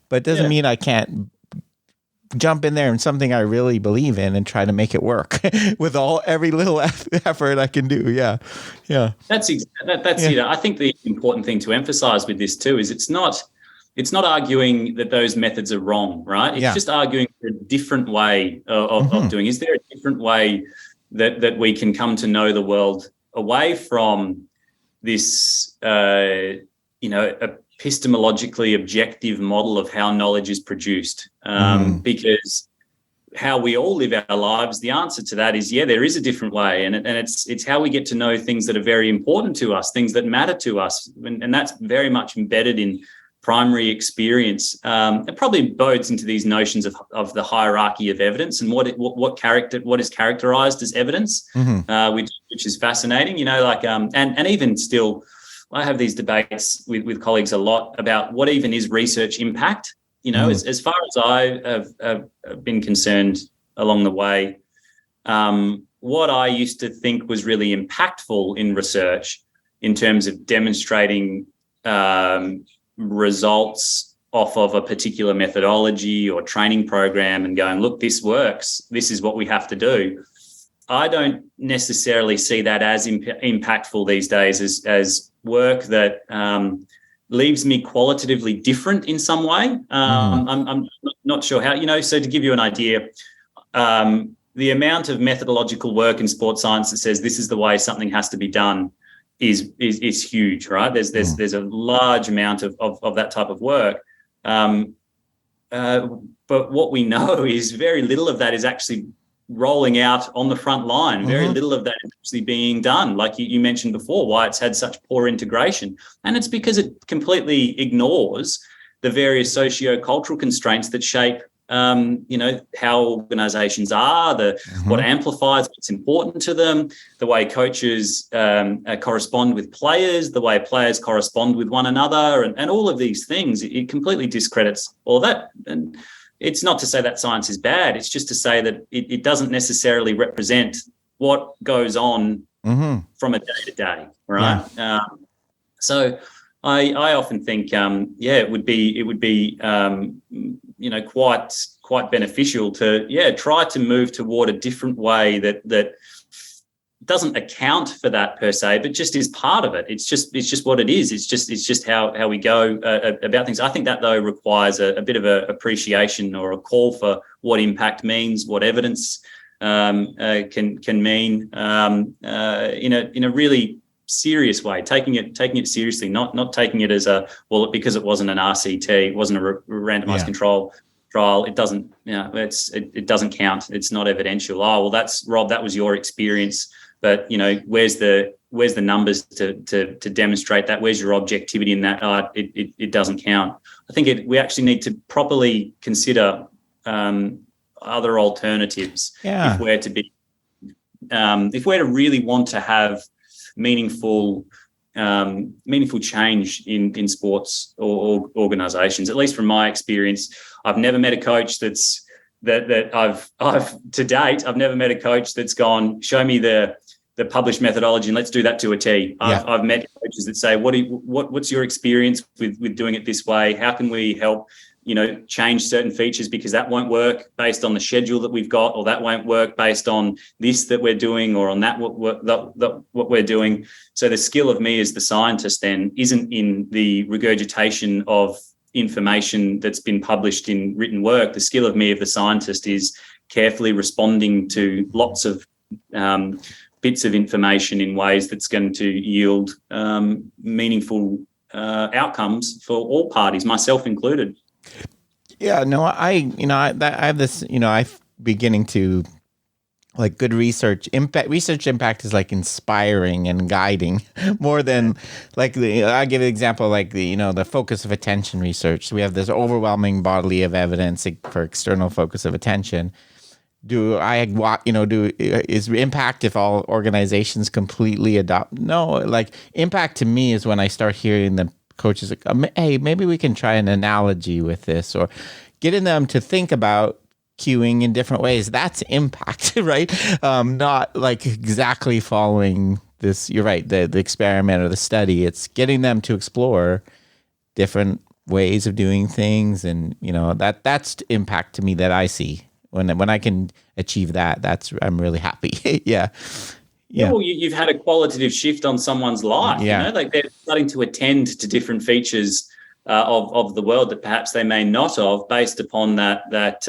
but it doesn't mean I can't jump in there and something I really believe in and try to make it work with every little effort I can do. Yeah. That's I think the important thing to emphasize with this too is it's not arguing that those methods are wrong, right? It's just arguing for a different way of doing. Is there a different way that we can come to know the world away from this, epistemologically objective model of how knowledge is produced? Because how we all live our lives, the answer to that is, there is a different way. And it's how we get to know things that are very important to us, things that matter to us. And that's very much embedded in primary experience. It probably bodes into these notions of the hierarchy of evidence and what is characterized as evidence, which is fascinating, and even still, I have these debates with colleagues a lot about what even is research impact. As far as I have been concerned along the way, what I used to think was really impactful in research in terms of demonstrating results off of a particular methodology or training program and going, look, this works, this is what we have to do. I don't necessarily see that as impactful these days as work that leaves me qualitatively different in some way. I'm not sure how, so to give you an idea, the amount of methodological work in sports science that says this is the way something has to be done is huge, right? There's a large amount of that type of work. But what we know is very little of that is actually rolling out on the front line. Very little of that is actually being done. Like you mentioned before, why it's had such poor integration. And it's because it completely ignores the various socio-cultural constraints that shape how organizations are, what amplifies what's important to them, the way coaches correspond with players, the way players correspond with one another, and all of these things. It completely discredits all that. And it's not to say that science is bad. It's just to say that it doesn't necessarily represent what goes on from a day to day, right? Yeah. So I often think, it would be quite beneficial to try to move toward a different way that doesn't account for that per se, but just is part of it. It's just what it is. It's just how we go about things. I think that though requires a bit of a appreciation or a call for what impact means, what evidence can mean in a really serious way, taking it seriously, not taking it as because it wasn't an RCT, it wasn't a randomized control trial, it doesn't, it doesn't count. It's not evidential. Oh, well, that's Rob, that was your experience, but where's the the numbers to demonstrate that? Where's your objectivity in that? It doesn't count. I think we actually need to properly consider other alternatives if we're to really want to have meaningful change in sports or organizations. At least from my experience, I've never met a coach I've never met a coach that's gone, show me the published methodology and let's do that to a T. I've met coaches that say, what's your experience with doing it this way? How can we help, change certain features, because that won't work based on the schedule that we've got, or that won't work based on this that we're doing, or on that what we're doing. So the skill of me as the scientist then isn't in the regurgitation of information that's been published in written work. The skill of me of the scientist is carefully responding to lots of bits of information in ways that's going to yield meaningful outcomes for all parties, myself included. Yeah, no, I have this, I'm beginning to like good research impact is like inspiring and guiding more than like I give an example, like the focus of attention research. So we have this overwhelming body of evidence for external focus of attention. Is impact if all organizations completely adopt? No, like impact to me is when I start hearing the coaches like, hey, maybe we can try an analogy with this, or getting them to think about cueing in different ways. That's impact, right? Not like exactly following this. You're right. The experiment or the study. It's getting them to explore different ways of doing things, and that's impact to me that I see. When I can achieve that, I'm really happy. Yeah. Well, you've had a qualitative shift on someone's life. Yeah. Like they're starting to attend to different features of the world that perhaps they may not have, based upon based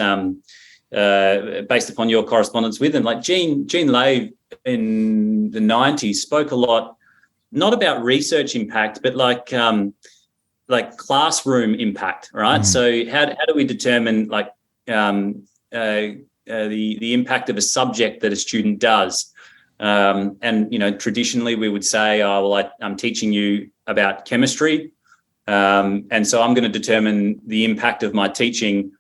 upon your correspondence with them. Like Jean Lave in the 90s spoke a lot, not about research impact, but like classroom impact, right? Mm. So how do we determine the impact of a subject that a student does? And traditionally we would say, I'm teaching you about chemistry, and so I'm going to determine the impact of my teaching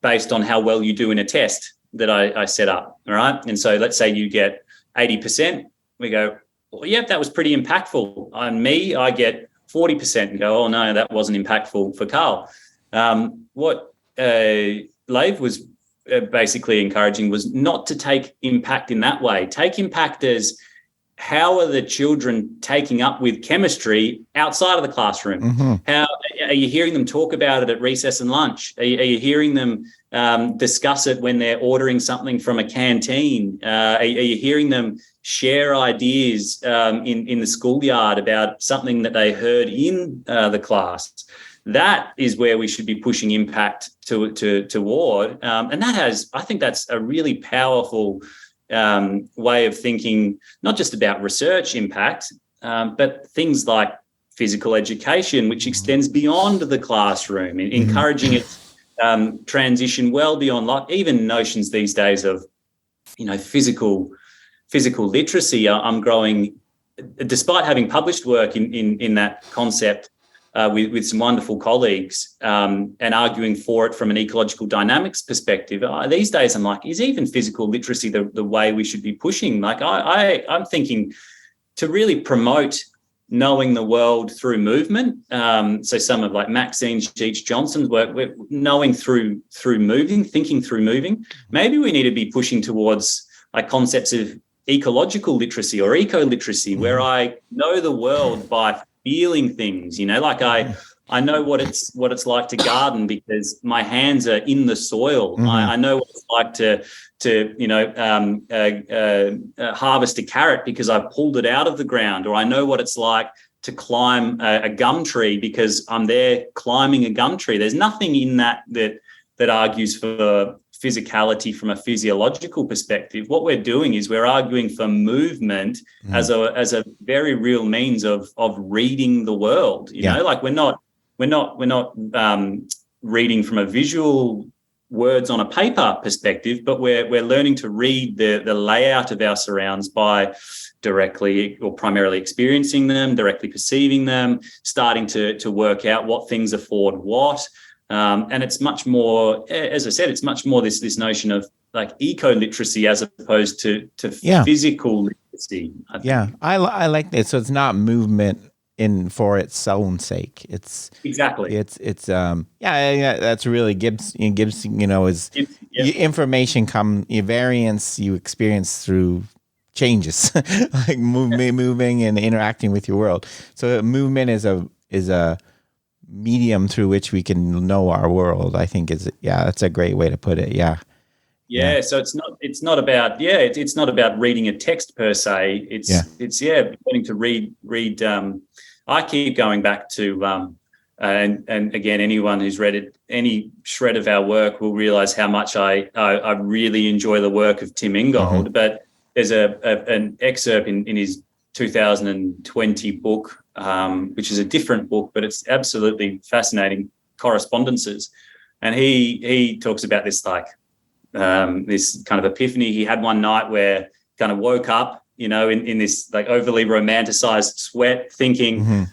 based on how well you do in a test that I set up. All right. And so let's say you get 80%. We go, well, yeah, that was pretty impactful. On me, I get 40% and go, oh no, that wasn't impactful for Carl. What Lave was basically encouraging was not to take impact in that way. Take impact as, how are the children taking up with chemistry outside of the classroom? Mm-hmm. How are you hearing them talk about it at recess and lunch? Are you hearing them discuss it when they're ordering something from a canteen? Are you hearing them share ideas in the schoolyard about something that they heard in the class? That is where we should be pushing impact toward. And I think that's a really powerful way of thinking, not just about research impact, but things like physical education, which extends beyond the classroom, encouraging it transition well beyond, like even notions these days of, physical literacy. I'm growing, despite having published work in that concept with some wonderful colleagues, and arguing for it from an ecological dynamics perspective. These days I'm like, is even physical literacy the way we should be pushing? Like I'm thinking to really promote knowing the world through movement. So some of like Maxine Sheech Johnson's work, we're knowing through moving, thinking through moving. Maybe we need to be pushing towards like concepts of ecological literacy or eco-literacy, where I know the world by feeling things, like I know what it's like to garden because my hands are in the soil. Mm-hmm. I know what it's like to harvest a carrot because I've pulled it out of the ground, or I know what it's like to climb a gum tree because I'm there climbing a gum tree. There's nothing in that argues for physicality from a physiological perspective. What we're doing is we're arguing for movement as a very real means of reading the world. Like we're not reading from a visual words on a paper perspective, but we're learning to read the layout of our surrounds by directly or primarily experiencing them, directly perceiving them, starting to work out what things afford what. And it's much more, as I said, it's much more this notion of like eco-literacy as opposed to physical literacy. I like that. So it's not movement for its own sake. It's exactly. It's that's really Gibbs. Is information variance you experience through changes, like moving and interacting with your world. So movement is a medium through which we can know our world. I think that's a great way to put it. Yeah. So it's not about reading a text per se. It's learning to read. I keep going back to and again, anyone who's read any shred of our work will realize how much I really enjoy the work of Tim Ingold. Mm-hmm. But there's an excerpt in his 2020 book, which is a different book, but it's absolutely fascinating, Correspondences. And he talks about this this kind of epiphany he had one night where kind of woke up, in this like overly romanticized sweat, thinking,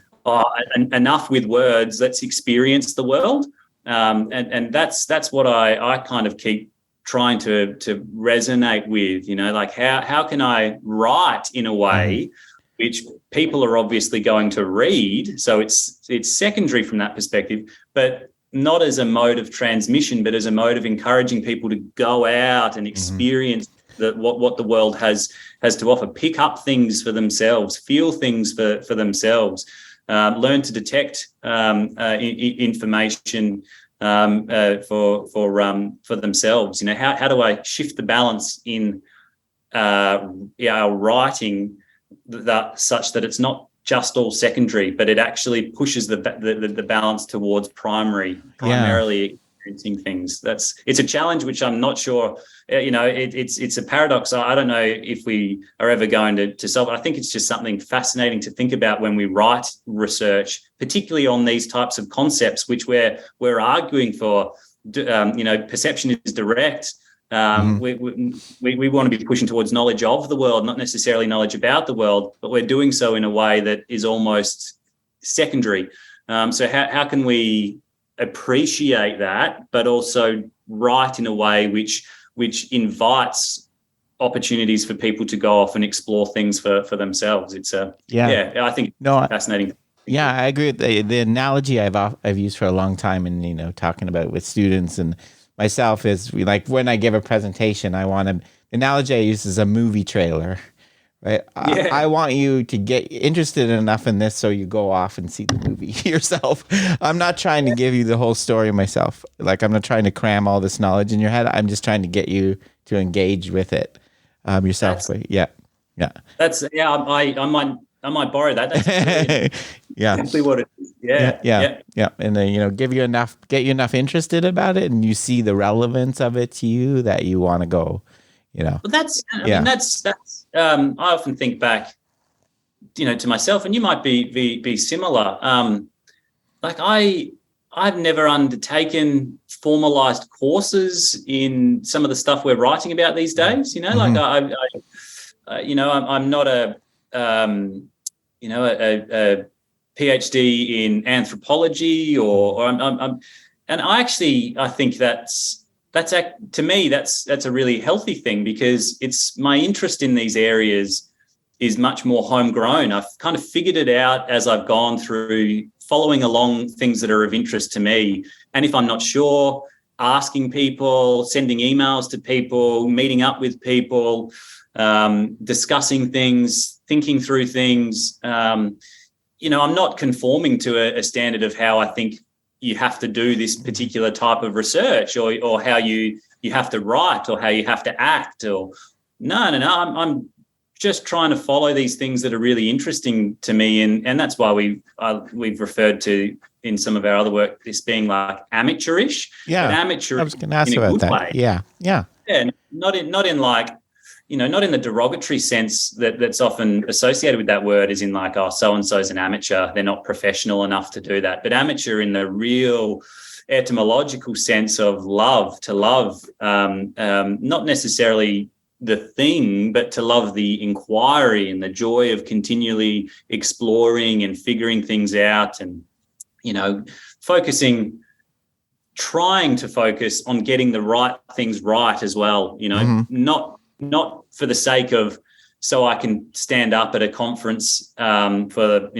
enough with words, let's experience the world. And that's what I kind of keep trying to resonate with, like how can I write in a way which people are obviously going to read. So it's secondary from that perspective, but not as a mode of transmission, but as a mode of encouraging people to go out and experience what the world has to offer, pick up things for themselves, feel things for themselves, learn to detect information for themselves. How do I shift the balance in our writing such that it's not just all secondary, but it actually pushes the balance towards primarily experiencing things. It's a challenge which I'm not sure. It's a paradox. I don't know if we are ever going to solve it. I think it's just something fascinating to think about when we write research, particularly on these types of concepts, which we're arguing for. Perception is direct. We want to be pushing towards knowledge of the world, not necessarily knowledge about the world, but we're doing so in a way that is almost secondary. So how can we appreciate that, but also write in a way which invites opportunities for people to go off and explore things for themselves? It's I think it's fascinating. Yeah, I agree with the analogy I've used for a long time, and talking about with students and myself is like when I give a presentation, the analogy I use is a movie trailer, right? Yeah. I want you to get interested enough in this so you go off and see the movie yourself. I'm not trying to give you the whole story myself. Like, I'm not trying to cram all this knowledge in your head. I'm just trying to get you to engage with it yourself. Yeah. I might borrow that. That's exactly what it is. Yeah. And then get you enough interested about it, and you see the relevance of it to you that you want to go. Well, that's. I often think back, to myself, and you might be similar. I've never undertaken formalized courses in some of the stuff we're writing about these days. I'm not a PhD in anthropology I think that's to me that's a really healthy thing, because it's my interest in these areas is much more homegrown. I've kind of figured it out as I've gone through, following along things that are of interest to me. And if I'm not sure, asking people, sending emails to people, meeting up with people, discussing things, thinking through things. I'm not conforming to a standard of how I think you have to do this particular type of research, or how you have to write, or how you have to act, or no. I'm just trying to follow these things that are really interesting to me, and that's why we've referred to in some of our other work this being like amateurish. Yeah, but amateur. I was going to ask about that. Way. Yeah. Not in like, not in the derogatory sense that's often associated with that word, as in like, oh, so-and-so's an amateur, they're not professional enough to do that. But amateur in the real etymological sense of love, to love, not necessarily the thing, but to love the inquiry and the joy of continually exploring and figuring things out, and, trying to focus on getting the right things right as well, not for the sake of, so I can stand up at a conference for,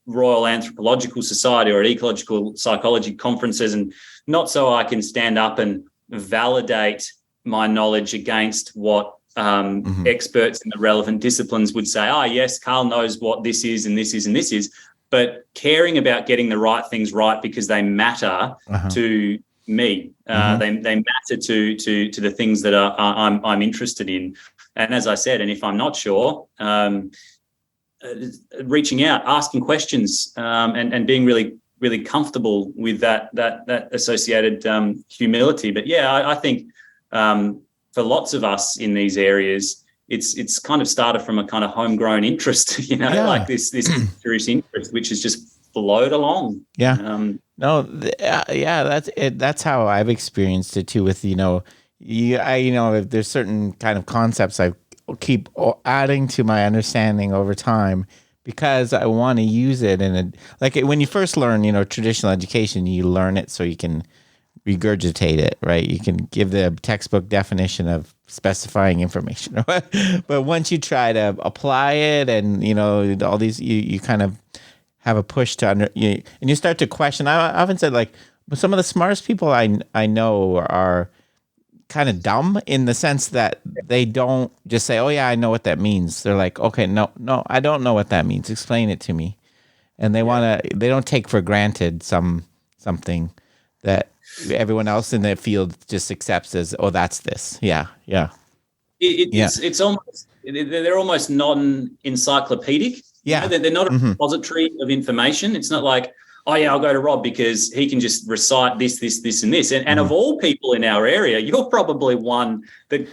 Royal Anthropological Society or at ecological psychology conferences, and not so I can stand up and validate my knowledge against what experts in the relevant disciplines would say. Oh, yes, Carl knows what this is and this is and this is. But caring about getting the right things right because they matter to me. They matter to the things that I'm interested in. And as I said, and if I'm not sure, reaching out, asking questions, and being really, really comfortable with that associated humility. But yeah, I think for lots of us in these areas, it's kind of started from a kind of homegrown interest, like this serious interest, which has just flowed along. Yeah. That's it. That's how I've experienced it too. With if there's certain kind of concepts I keep adding to my understanding over time because I want to use it. And like when you first learn, traditional education, you learn it so you can regurgitate it, right? You can give the textbook definition of specifying information. But once you try to apply it and, all these, you kind of have a push to and you start to question. I often said, like, some of the smartest people I know are kind of dumb in the sense that they don't just say, oh yeah, I know what that means. They're like, okay, no, I don't know what that means. Explain it to me. And they they don't take for granted something that everyone else in the field just accepts as, oh, that's this. Yeah. It's almost, they're almost non-encyclopedic. Yeah. They're not a repository of information. It's not like, oh yeah, I'll go to Rob because he can just recite this, and this. And of all people in our area, you're probably one that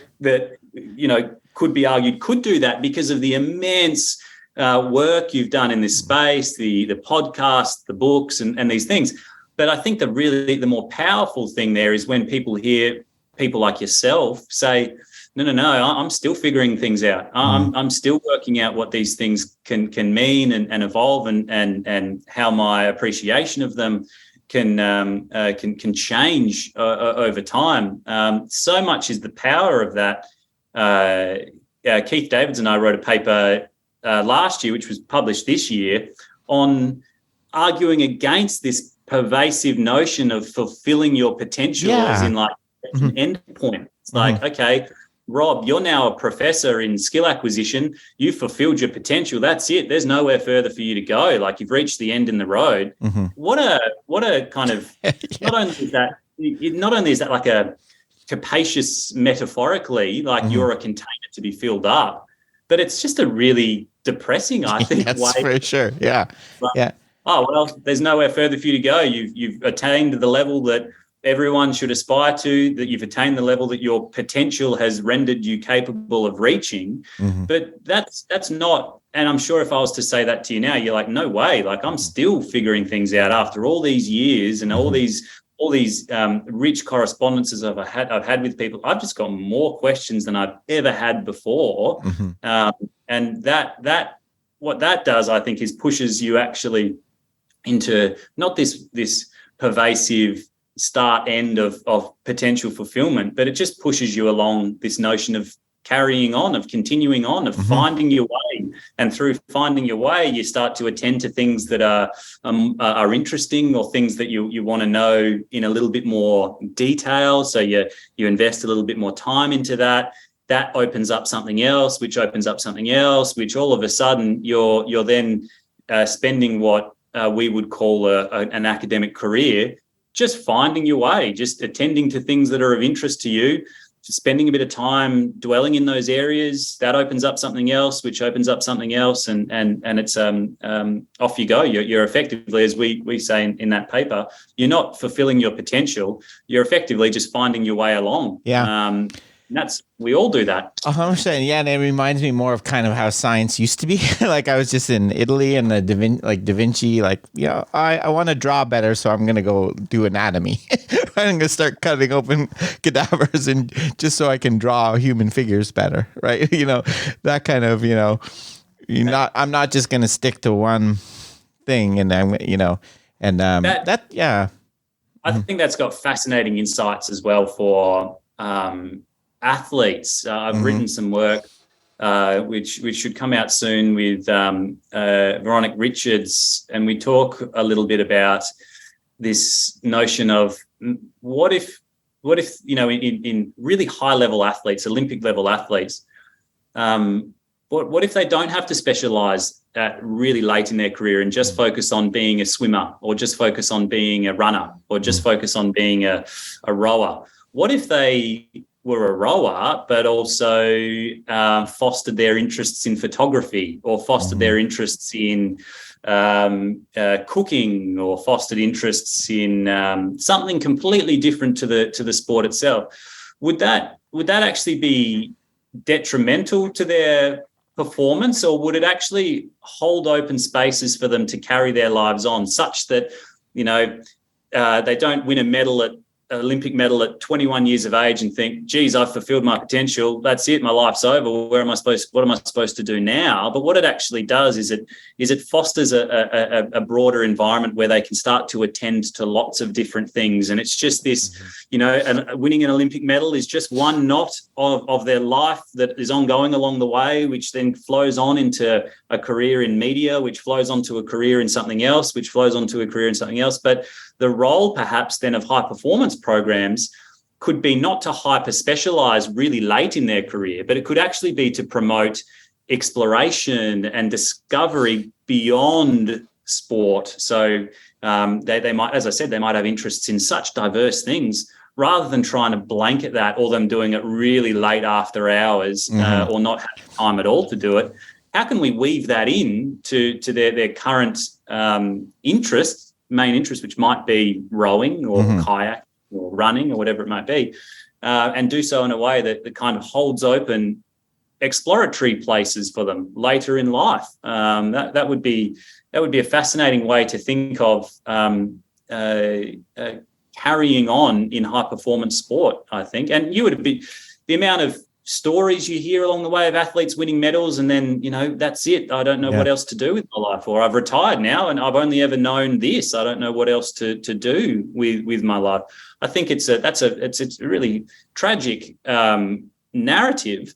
could be argued could do that because of the immense work you've done in this space, the podcast, the books, and these things. But I think the more powerful thing there is when people hear people like yourself say, no, I'm still figuring things out. I'm still working out what these things can mean and evolve and how my appreciation of them can change over time. So much is the power of that. Keith Davids and I wrote a paper last year, which was published this year, on arguing against this pervasive notion of fulfilling your potential as in like an end point. It's like, okay, Rob, you're now a professor in skill acquisition. You've fulfilled your potential. That's it. There's nowhere further for you to go. Like, you've reached the end in the road. What a kind of not only is that like a capacious metaphorically, like you're a container to be filled up, but it's just a really depressing, I think. That's way. for sure. Yeah. Like, oh, well, there's nowhere further for you to go. You've attained the level that everyone should aspire to, that you've attained the level that your potential has rendered you capable of reaching. But that's not, and I'm sure if I was to say that to you now, you're like, no way. Like, I'm still figuring things out after all these years and all these rich correspondences I've had with people. I've just got more questions than I've ever had before. And that what that does, I think, is pushes you actually into not this pervasive start end of potential fulfillment, but it just pushes you along this notion of carrying on, of continuing on, of finding your way. And through finding your way, you start to attend to things that are interesting, or things that you want to know in a little bit more detail. So you invest a little bit more time into that. That opens up something else, which opens up something else, which all of a sudden you're then spending what we would call an academic career, just finding your way, just attending to things that are of interest to you, spending a bit of time dwelling in those areas. That opens up something else, which opens up something else, and it's off you go. You're effectively, as we say in that paper, you're not fulfilling your potential. You're effectively just finding your way along. Yeah. We all do that. 100%. Yeah, and it reminds me more of kind of how science used to be. Like I was just in Italy and the Da Vinci, like, I want to draw better, so I'm gonna go do anatomy. I'm gonna start cutting open cadavers and just so I can draw human figures better, right? That kind of, I'm not just gonna stick to one thing, and I think that's got fascinating insights as well for athletes. I've written some work which should come out soon with Veronica Richards, and we talk a little bit about this notion of what if in really high level athletes, Olympic level athletes, what if they don't have to specialize at really late in their career and just focus on being a swimmer, or just focus on being a runner, or just focus on being a rower? What if they were a rower, but also fostered their interests in photography, or fostered their interests in cooking, or fostered interests in something completely different to the sport itself? Would that actually be detrimental to their performance, or would it actually hold open spaces for them to carry their lives on, such that they don't win an Olympic medal at 21 years of age and think, geez, I've fulfilled my potential, that's it, my life's over, what am I supposed to do now? But what it actually does is it fosters a broader environment where they can start to attend to lots of different things. And it's just this, winning an Olympic medal is just one knot of their life that is ongoing along the way, which then flows on into a career in media, which flows onto a career in something else, which flows onto a career in something else. But the role perhaps then of high performance programs could be not to hyper specialize really late in their career, but it could actually be to promote exploration and discovery beyond sport. So they might, as I said, they might have interests in such diverse things, rather than trying to blanket that, or them doing it really late after hours, or not having time at all to do it. How can we weave that in to their current main interest, which might be rowing or kayak or running or whatever it might be, and do so in a way that kind of holds open exploratory places for them later in life? That would be a fascinating way to think of carrying on in high performance sport, I think. And the amount of stories you hear along the way of athletes winning medals and then, that's it. I don't know what else to do with my life, or I've retired now and I've only ever known this. I don't know what else to do with my life. I think it's a really tragic narrative,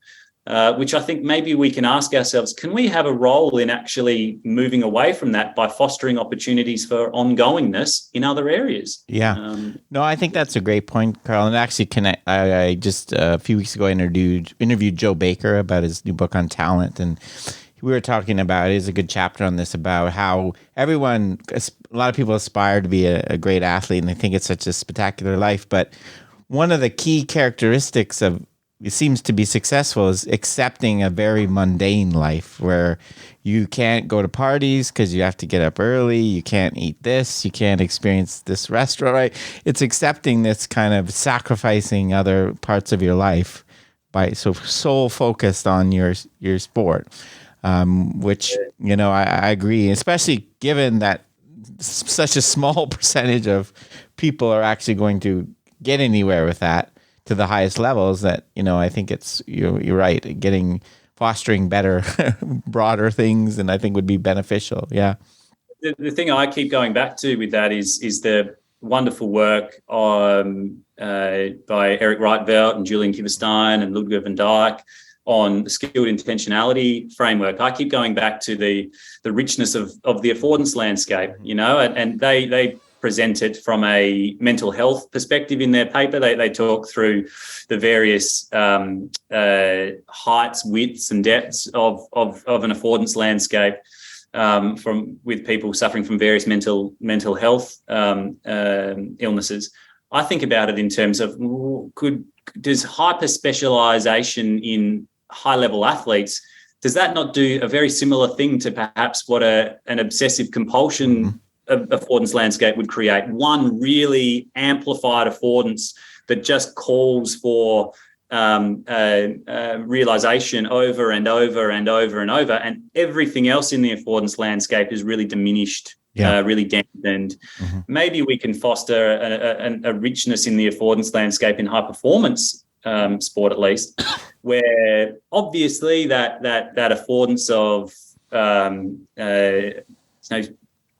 which I think maybe we can ask ourselves, can we have a role in actually moving away from that by fostering opportunities for ongoingness in other areas? Yeah. No, I think that's a great point, Carl. And actually, I just a few weeks ago interviewed Joe Baker about his new book on talent. And we were talking about, it is a good chapter on this, about how a lot of people aspire to be a great athlete, and they think it's such a spectacular life. But one of the key characteristics of it seems to be successful is accepting a very mundane life, where you can't go to parties because you have to get up early. You can't eat this. You can't experience this restaurant, right? It's accepting this kind of sacrificing other parts of your life by so focused on your sport, which, I agree, especially given that such a small percentage of people are actually going to get anywhere with that to the highest levels, that, I think it's, you're right, fostering better, broader things, and I think would be beneficial. Yeah. The thing I keep going back to with that is the wonderful work by Eric Reitveld and Julian Kiverstein and Ludwig van Dijk on the skilled intentionality framework. I keep going back to the richness of the affordance landscape, and they present it from a mental health perspective in their paper. They talk through the various heights, widths, and depths of an affordance landscape with people suffering from various mental health illnesses. I think about it in terms of, does hyper specialization in high level athletes, does that not do a very similar thing to perhaps what an obsessive compulsion affordance landscape would create? One really amplified affordance that just calls for realization over and over and over and over, and everything else in the affordance landscape is really diminished, really dampened. Mm-hmm. Maybe we can foster a richness in the affordance landscape in high performance sport, at least, where obviously that affordance of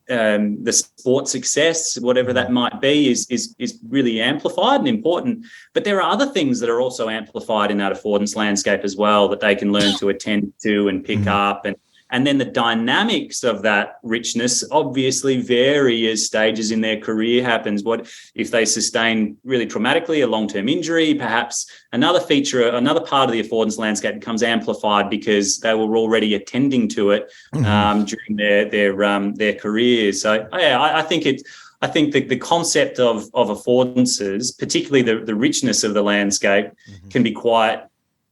the sport success, whatever that might be, is really amplified and important. But there are other things that are also amplified in that affordance landscape as well that they can learn to attend to and pick up. And then the dynamics of that richness obviously vary as stages in their career happens. What if they sustain really traumatically a long-term injury? Perhaps another feature, another part of the affordance landscape becomes amplified because they were already attending to it during their careers. So I think the concept of affordances, particularly the richness of the landscape, can be quite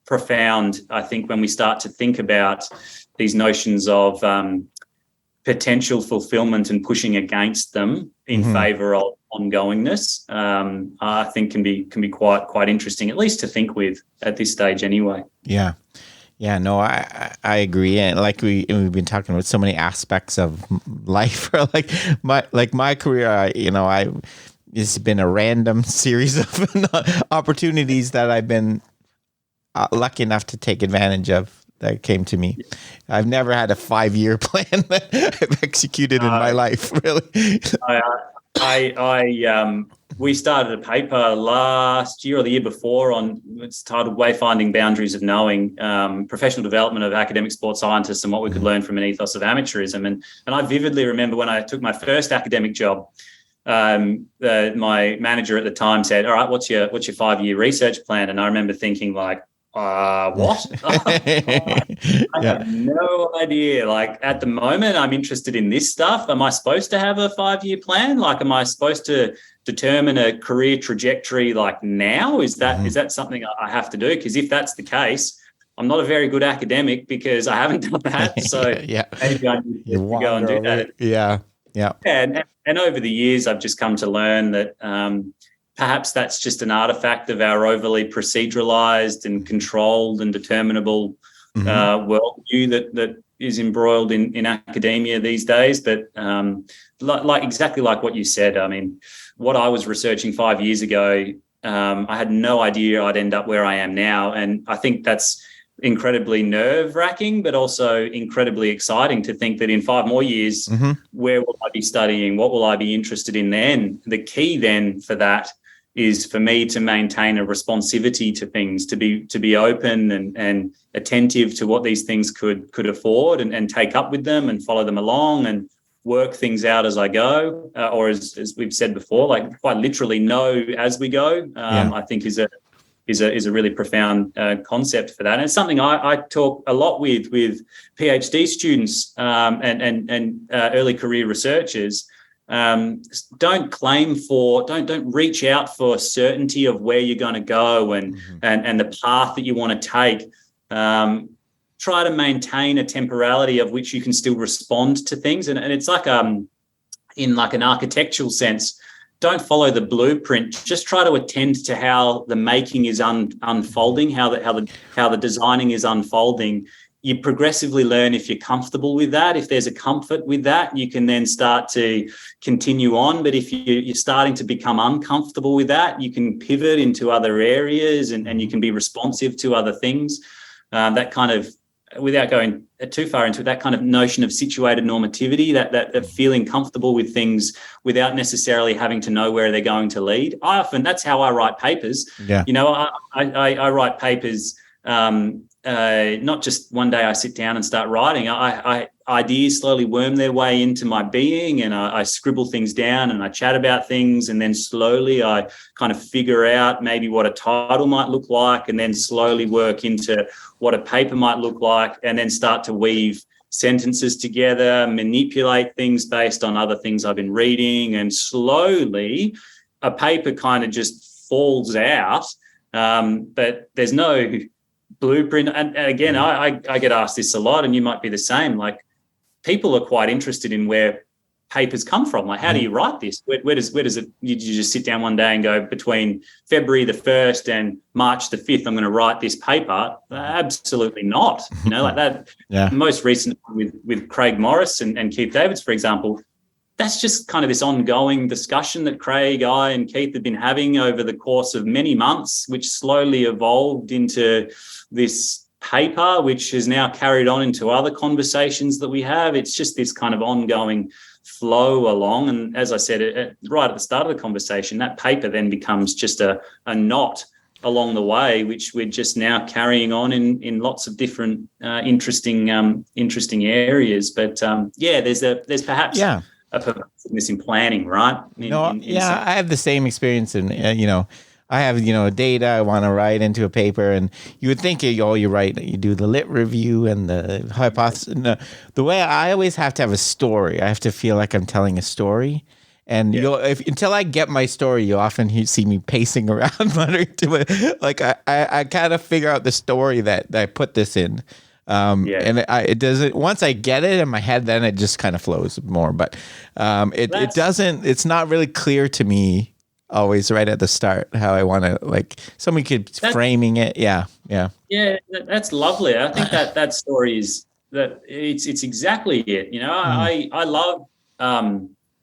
profound, I think, when we start to think about these notions of potential fulfillment and pushing against them in favour of ongoingness. I think can be quite interesting, at least to think with at this stage, anyway. Yeah, no, I agree, and we've been talking about so many aspects of life. like my career, it's been a random series of opportunities that I've been lucky enough to take advantage of. That came to me. I've never had a 5-year plan that I've executed in my life, really. We started a paper last year or the year before it's titled Wayfinding Boundaries of Knowing, Professional Development of Academic Sports Scientists and What We Could Learn from an Ethos of Amateurism. And I vividly remember when I took my first academic job, my manager at the time said, "All right, what's your 5-year research plan?" And I remember thinking, like, what? I have no idea. Like, at the moment, I'm interested in this stuff. Am I supposed to have a 5-year plan? Like, am I supposed to determine a career trajectory like now? Is that something I have to do? Because if that's the case, I'm not a very good academic because I haven't done that. So maybe I need to go and do that. Yeah. And over the years, I've just come to learn that perhaps that's just an artifact of our overly proceduralized and controlled and determinable worldview that is embroiled in academia these days. But exactly like what you said, I mean, what I was researching 5 years ago, I had no idea I'd end up where I am now. And I think that's incredibly nerve-wracking, but also incredibly exciting to think that in 5 more years, where will I be studying? What will I be interested in then? The key then for that is for me to maintain a responsivity to things, to be open and attentive to what these things could afford and take up with them and follow them along and work things out as I go, or as we've said before, like quite literally know as we go. I think is a really profound concept for that. And it's something I talk a lot with PhD students and early career researchers. Don't reach out for certainty of where you're going to go and the path that you want to take. Try to maintain a temporality of which you can still respond to things. And it's like in like an architectural sense, don't follow the blueprint. Just try to attend to how the making is unfolding, how the designing is unfolding. You progressively learn if you're comfortable with that. If there's a comfort with that, you can then start to continue on. But if you're starting to become uncomfortable with that, you can pivot into other areas and you can be responsive to other things. That kind of, without going too far into it, that kind of notion of situated normativity, that feeling comfortable with things without necessarily having to know where they're going to lead. That's how I write papers. Yeah. I write papers. Not just one day I sit down and start writing. Ideas slowly worm their way into my being, and I scribble things down and I chat about things, and then slowly I kind of figure out maybe what a title might look like, and then slowly work into what a paper might look like, and then start to weave sentences together, manipulate things based on other things I've been reading, and slowly a paper kind of just falls out. But there's no blueprint. And again, I get asked this a lot, and you might be the same. Like, people are quite interested in where papers come from? Like, how do you write this? Where does it? You just sit down one day and go, between February the 1st and March the 5th, I'm going to write this paper? Absolutely not. Like that. Yeah. Most recent with Craig Morris and Keith Davids, for example, that's just kind of this ongoing discussion that Craig, I, and Keith have been having over the course of many months, which slowly evolved into this paper, which has now carried on into other conversations that we have. It's just this kind of ongoing flow along. And as I said right at the start of the conversation, that paper then becomes just a knot along the way, which we're just now carrying on in lots of different interesting areas. But there's perhaps a pervasiveness in planning, right? I have the same experience in I have, data I want to write into a paper, and you would think you write, you do the lit review and the hypothesis. No, the way I always have to have a story. I have to feel like I'm telling a story. And until I get my story, you often see me pacing around, muttering to it. Like I kind of figure out the story that I put this in. And it doesn't. Once I get it in my head, then it just kind of flows more. But it doesn't. It's not really clear to me always right at the start how I want to, like, somebody could framing it. Yeah, that's lovely. I think that story is that it's exactly it. I love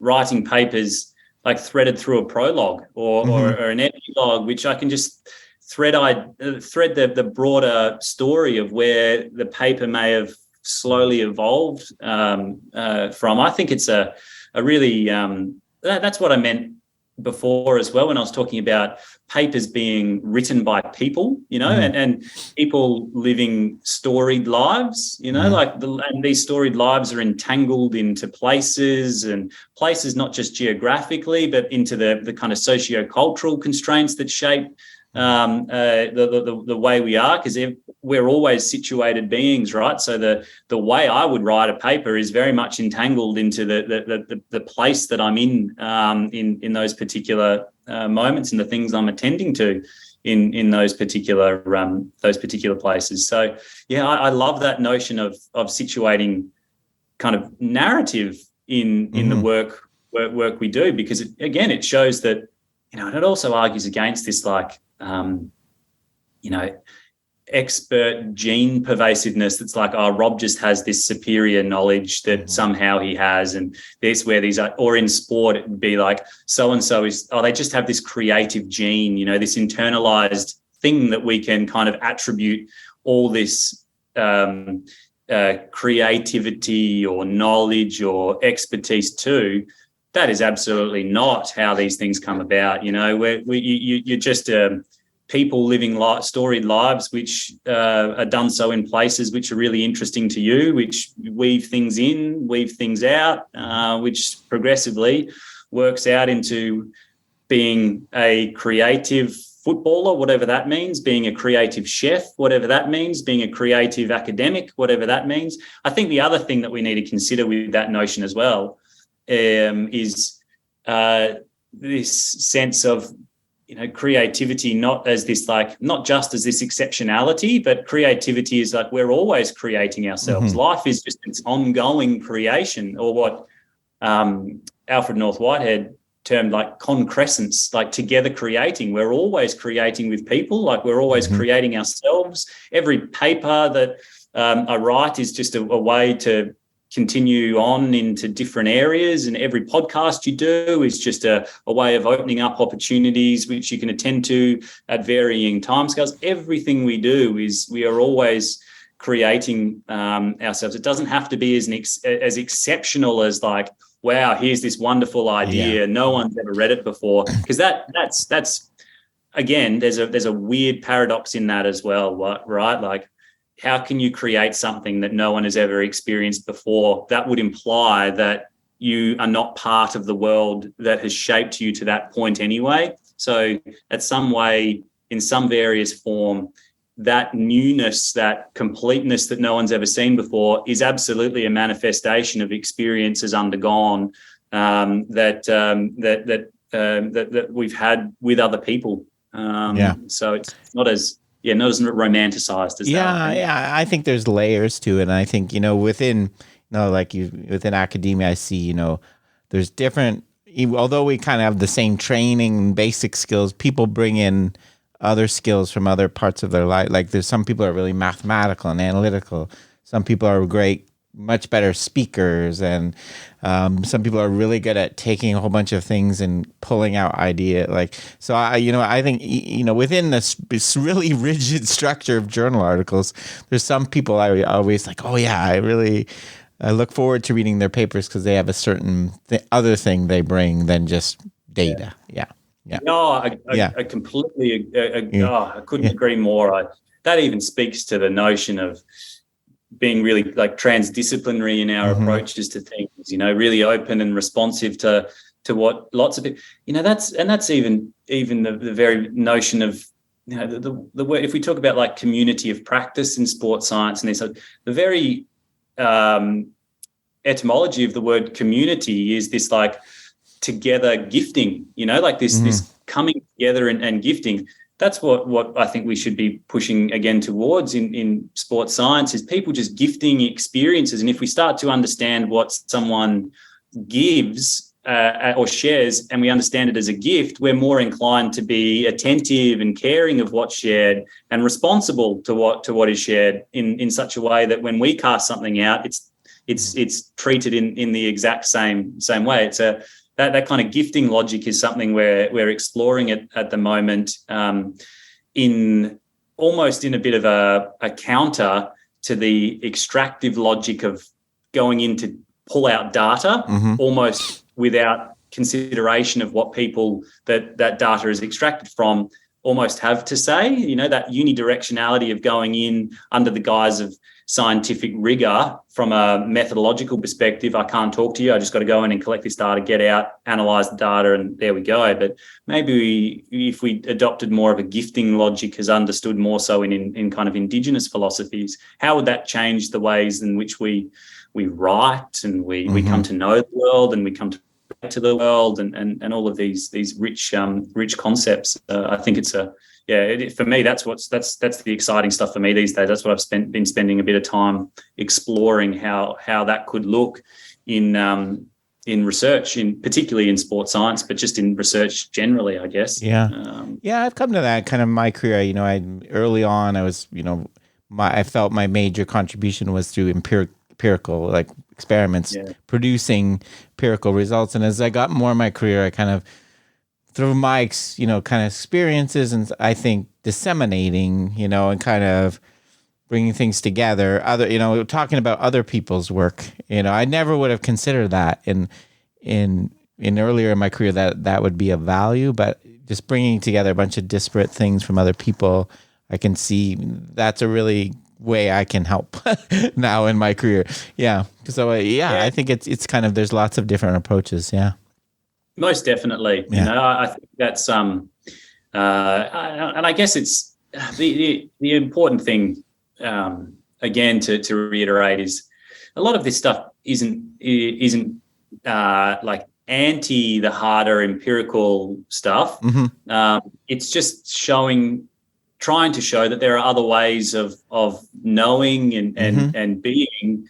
writing papers like threaded through a prologue or an epilogue, which I can just thread the broader story of where the paper may have slowly evolved from. I think it's a really that's what I meant before as well when I was talking about papers being written by people, and people living storied lives, and these storied lives are entangled into places not just geographically, but into the kind of socio-cultural constraints that shape the way we are, because we're always situated beings, right? So the way I would write a paper is very much entangled into the place that I'm in those particular moments and the things I'm attending to in those particular places. So I love that notion of situating kind of narrative in the work we do, because it shows that, and it also argues against this expert gene pervasiveness that's like, oh, Rob just has this superior knowledge that somehow he has, and this where these are, or in sport it would be like so-and-so they just have this creative gene, this internalized thing that we can kind of attribute all this creativity or knowledge or expertise to. That is absolutely not how these things come about. You're just people living storied lives, which are done so in places which are really interesting to you, which weave things in, weave things out, which progressively works out into being a creative footballer, whatever that means, being a creative chef, whatever that means, being a creative academic, whatever that means. I think the other thing that we need to consider with that notion as well is this sense of creativity not just as this exceptionality, but creativity is like we're always creating ourselves. Life is just its ongoing creation, or what Alfred North Whitehead termed like concrescence, like together creating. We're always creating with people, like we're always creating ourselves. Every paper that I write is just a way to continue on into different areas, and every podcast you do is just a way of opening up opportunities which you can attend to at varying timescales. Everything we do is we are always creating ourselves. It doesn't have to be as exceptional as like, wow, here's this wonderful idea, no one's ever read it before, because that's again, there's a weird paradox in that as well, right? Like, how can you create something that no one has ever experienced before? That would imply that you are not part of the world that has shaped you to that point anyway. So at some way, in some various form, that newness, that completeness that no one's ever seen before is absolutely a manifestation of experiences undergone that we've had with other people. So it's not as romanticized as that. Yeah. I think there's layers to it. And I think, within academia, I see, there's different, although we kind of have the same training and basic skills, people bring in other skills from other parts of their life. Like there's some people are really mathematical and analytical. Some people are great, much better speakers. And some people are really good at taking a whole bunch of things and pulling out idea. Like, so I think, within this really rigid structure of journal articles, there's some people I always like, oh yeah, I look forward to reading their papers because they have a certain other thing they bring than just data. Yeah. Yeah. No, I completely. I couldn't agree more. That even speaks to the notion of being really like transdisciplinary in our approaches to things. Really open and responsive to what lots of people. That's even the very notion of the way, if we talk about like community of practice in sports science, and the very etymology of the word community is this like together gifting, like this coming together and gifting. That's what I think we should be pushing again towards in sports science, is people just gifting experiences. And if we start to understand what someone gives or shares, and we understand it as a gift, we're more inclined to be attentive and caring of what's shared and responsible to what is shared in such a way that when we cast something out, it's treated in the exact same way. It's that kind of gifting logic is something we're exploring at the moment, in almost in a bit of a counter to the extractive logic of going in to pull out data almost without consideration of what people that data is extracted from almost have to say. That unidirectionality of going in under the guise of scientific rigor from a methodological perspective. I can't talk to you. I just got to go in and collect this data, get out, analyze the data, and there we go. But maybe if we adopted more of a gifting logic, as understood more so in kind of indigenous philosophies, how would that change the ways in which we write and we come to know the world and we come to the world and all of these rich concepts? I think it's for me, that's the exciting stuff for me these days. That's what I've been spending a bit of time exploring how that could look in research, particularly in sports science, but just in research generally, I guess. Yeah. I've come to that kind of my career. Early on, I was, I felt my major contribution was through empirical like experiments, producing empirical results. And as I got more in my career, I kind of, through my, kind of experiences and I think disseminating, and kind of bringing things together, talking about other people's work, I never would have considered that in earlier in my career that would be of value, but just bringing together a bunch of disparate things from other people, I can see that's a really way I can help now in my career. Yeah. So I think it's kind of, there's lots of different approaches. Yeah. Most definitely. I think that's and I guess it's the important thing again to reiterate is a lot of this stuff isn't like anti the harder empirical stuff. It's just trying to show that there are other ways of knowing and being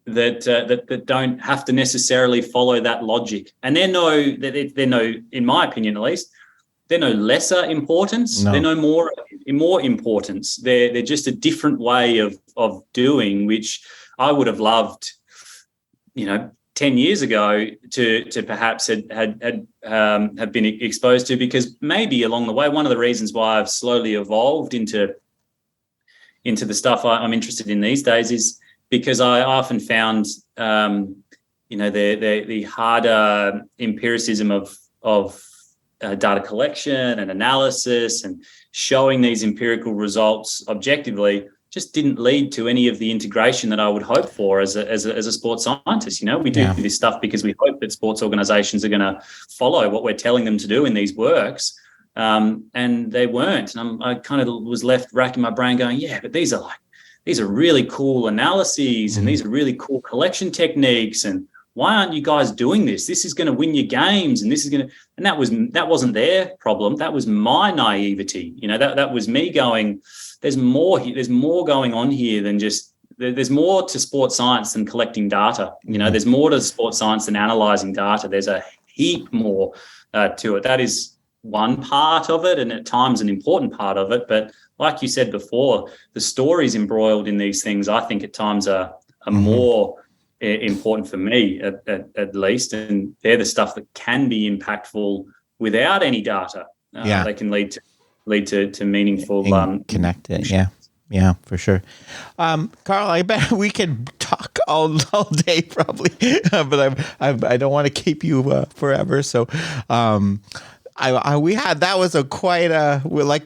that don't have to necessarily follow that logic. And they're no, in my opinion at least, they're no lesser importance. No. They're no more importance. They're just a different way of doing, which I would have loved, 10 years ago to perhaps have been exposed to, because maybe along the way, one of the reasons why I've slowly evolved into the stuff I'm interested in these days is because I often found, the harder empiricism of data collection and analysis and showing these empirical results objectively just didn't lead to any of the integration that I would hope for as a sports scientist. We do this stuff because we hope that sports organizations are going to follow what we're telling them to do in these works. And they weren't. And I kind of was left racking my brain going, but these are really cool analyses and these are really cool collection techniques. And why aren't you guys doing this? This is going to win you games, and this is going to. And that wasn't their problem. That was my naivety. That was me going, there's more going on here than just there's more to sports science than collecting data. There's more to sports science than analysing data. There's a heap more to it. That is one part of it, and at times an important part of it. But like you said before, the stories embroiled in these things, I think at times are more important for me, at least. And they're the stuff that can be impactful without any data. They can lead to meaningful connected. Yeah, for sure. Carl, I bet we could talk all day probably, but I don't want to keep you forever. So, that was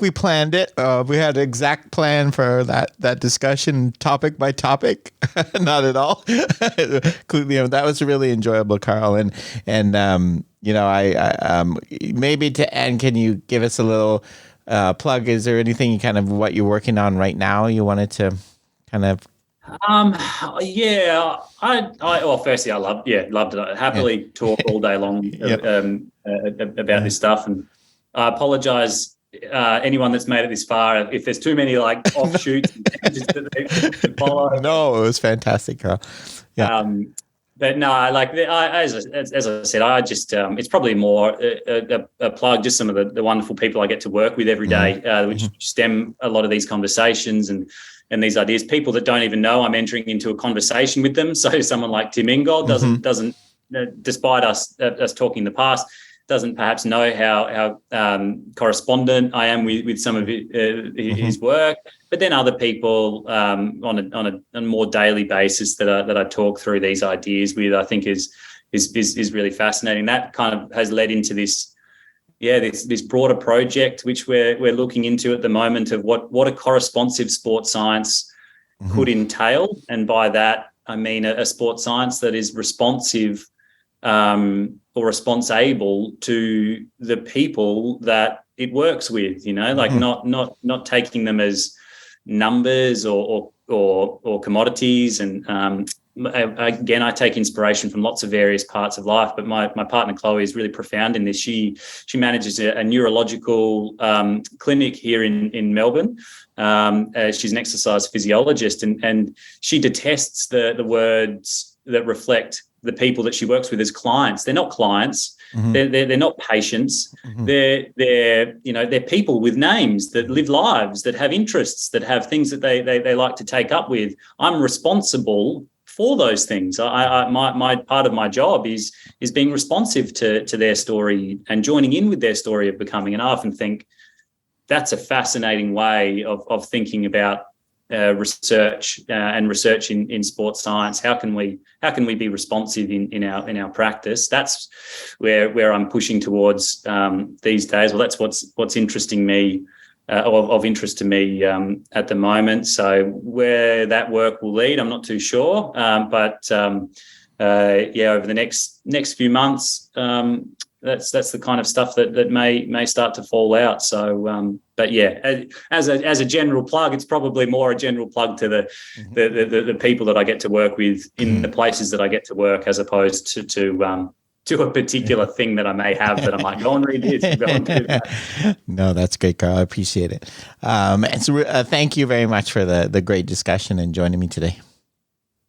we planned it. We had an exact plan for that discussion, topic by topic. Not at all. That was really enjoyable, Carl. And maybe to end, can you give us a little plug? Is there anything what you're working on right now you wanted to kind of? Firstly, I loved it. I happily talk all day long about this stuff, and I apologize anyone that's made it this far if there's too many offshoots to follow. No, it was fantastic, Carl. Yeah. But no, as I said, I just it's probably more a plug. Just some of the wonderful people I get to work with every day, which stem a lot of these conversations and these ideas. People that don't even know I'm entering into a conversation with them. So someone like Tim Ingold doesn't, despite us talking in the past, doesn't perhaps know how correspondent I am with some of his work. But then other people on a more daily basis that I talk through these ideas with, I think is really fascinating. That kind of has led into this broader project which we're looking into at the moment of what a corresponsive sports science could entail, and by that I mean a sports science that is responsive or responsible to the people that it works with. Not taking them as numbers or commodities. And again, I take inspiration from lots of various parts of life, but my partner Chloe is really profound in this. She manages a neurological clinic here in Melbourne. She's an exercise physiologist, and she detests the words that reflect the people that she works with as clients. They're not clients. They're not patients. They're people with names that live lives, that have interests, that have things that they like to take up with. I'm responsible for those things. My part of my job is being responsive to their story and joining in with their story of becoming. And I often think that's a fascinating way of thinking about research and research in sports science. How can we be responsive in our practice? That's where I'm pushing towards these days. Well, that's what's interesting me. Of interest to me at the moment. So where that work will lead, I'm not too sure. But over the next few months, that's the kind of stuff that may start to fall out. So, as a general plug, it's probably more a general plug to the people that I get to work with in the places that I get to work, as opposed to a particular thing that I may have that I might go and read this and go and do that. No, that's great, Carl. I appreciate it. And so thank you very much for the great discussion and joining me today.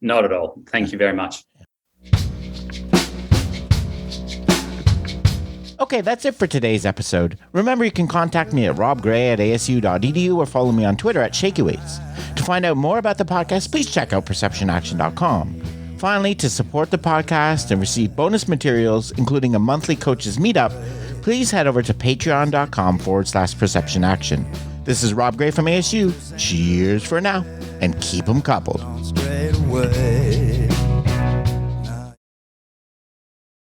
Not at all. Thank you very much. Okay, that's it for today's episode. Remember, you can contact me at robgray@asu.edu or follow me on Twitter at ShakyWeights. To find out more about the podcast, please check out perceptionaction.com. Finally, to support the podcast and receive bonus materials, including a monthly coaches meetup, please head over to patreon.com/perceptionaction. This is Rob Gray from ASU. Cheers for now, and keep them coupled.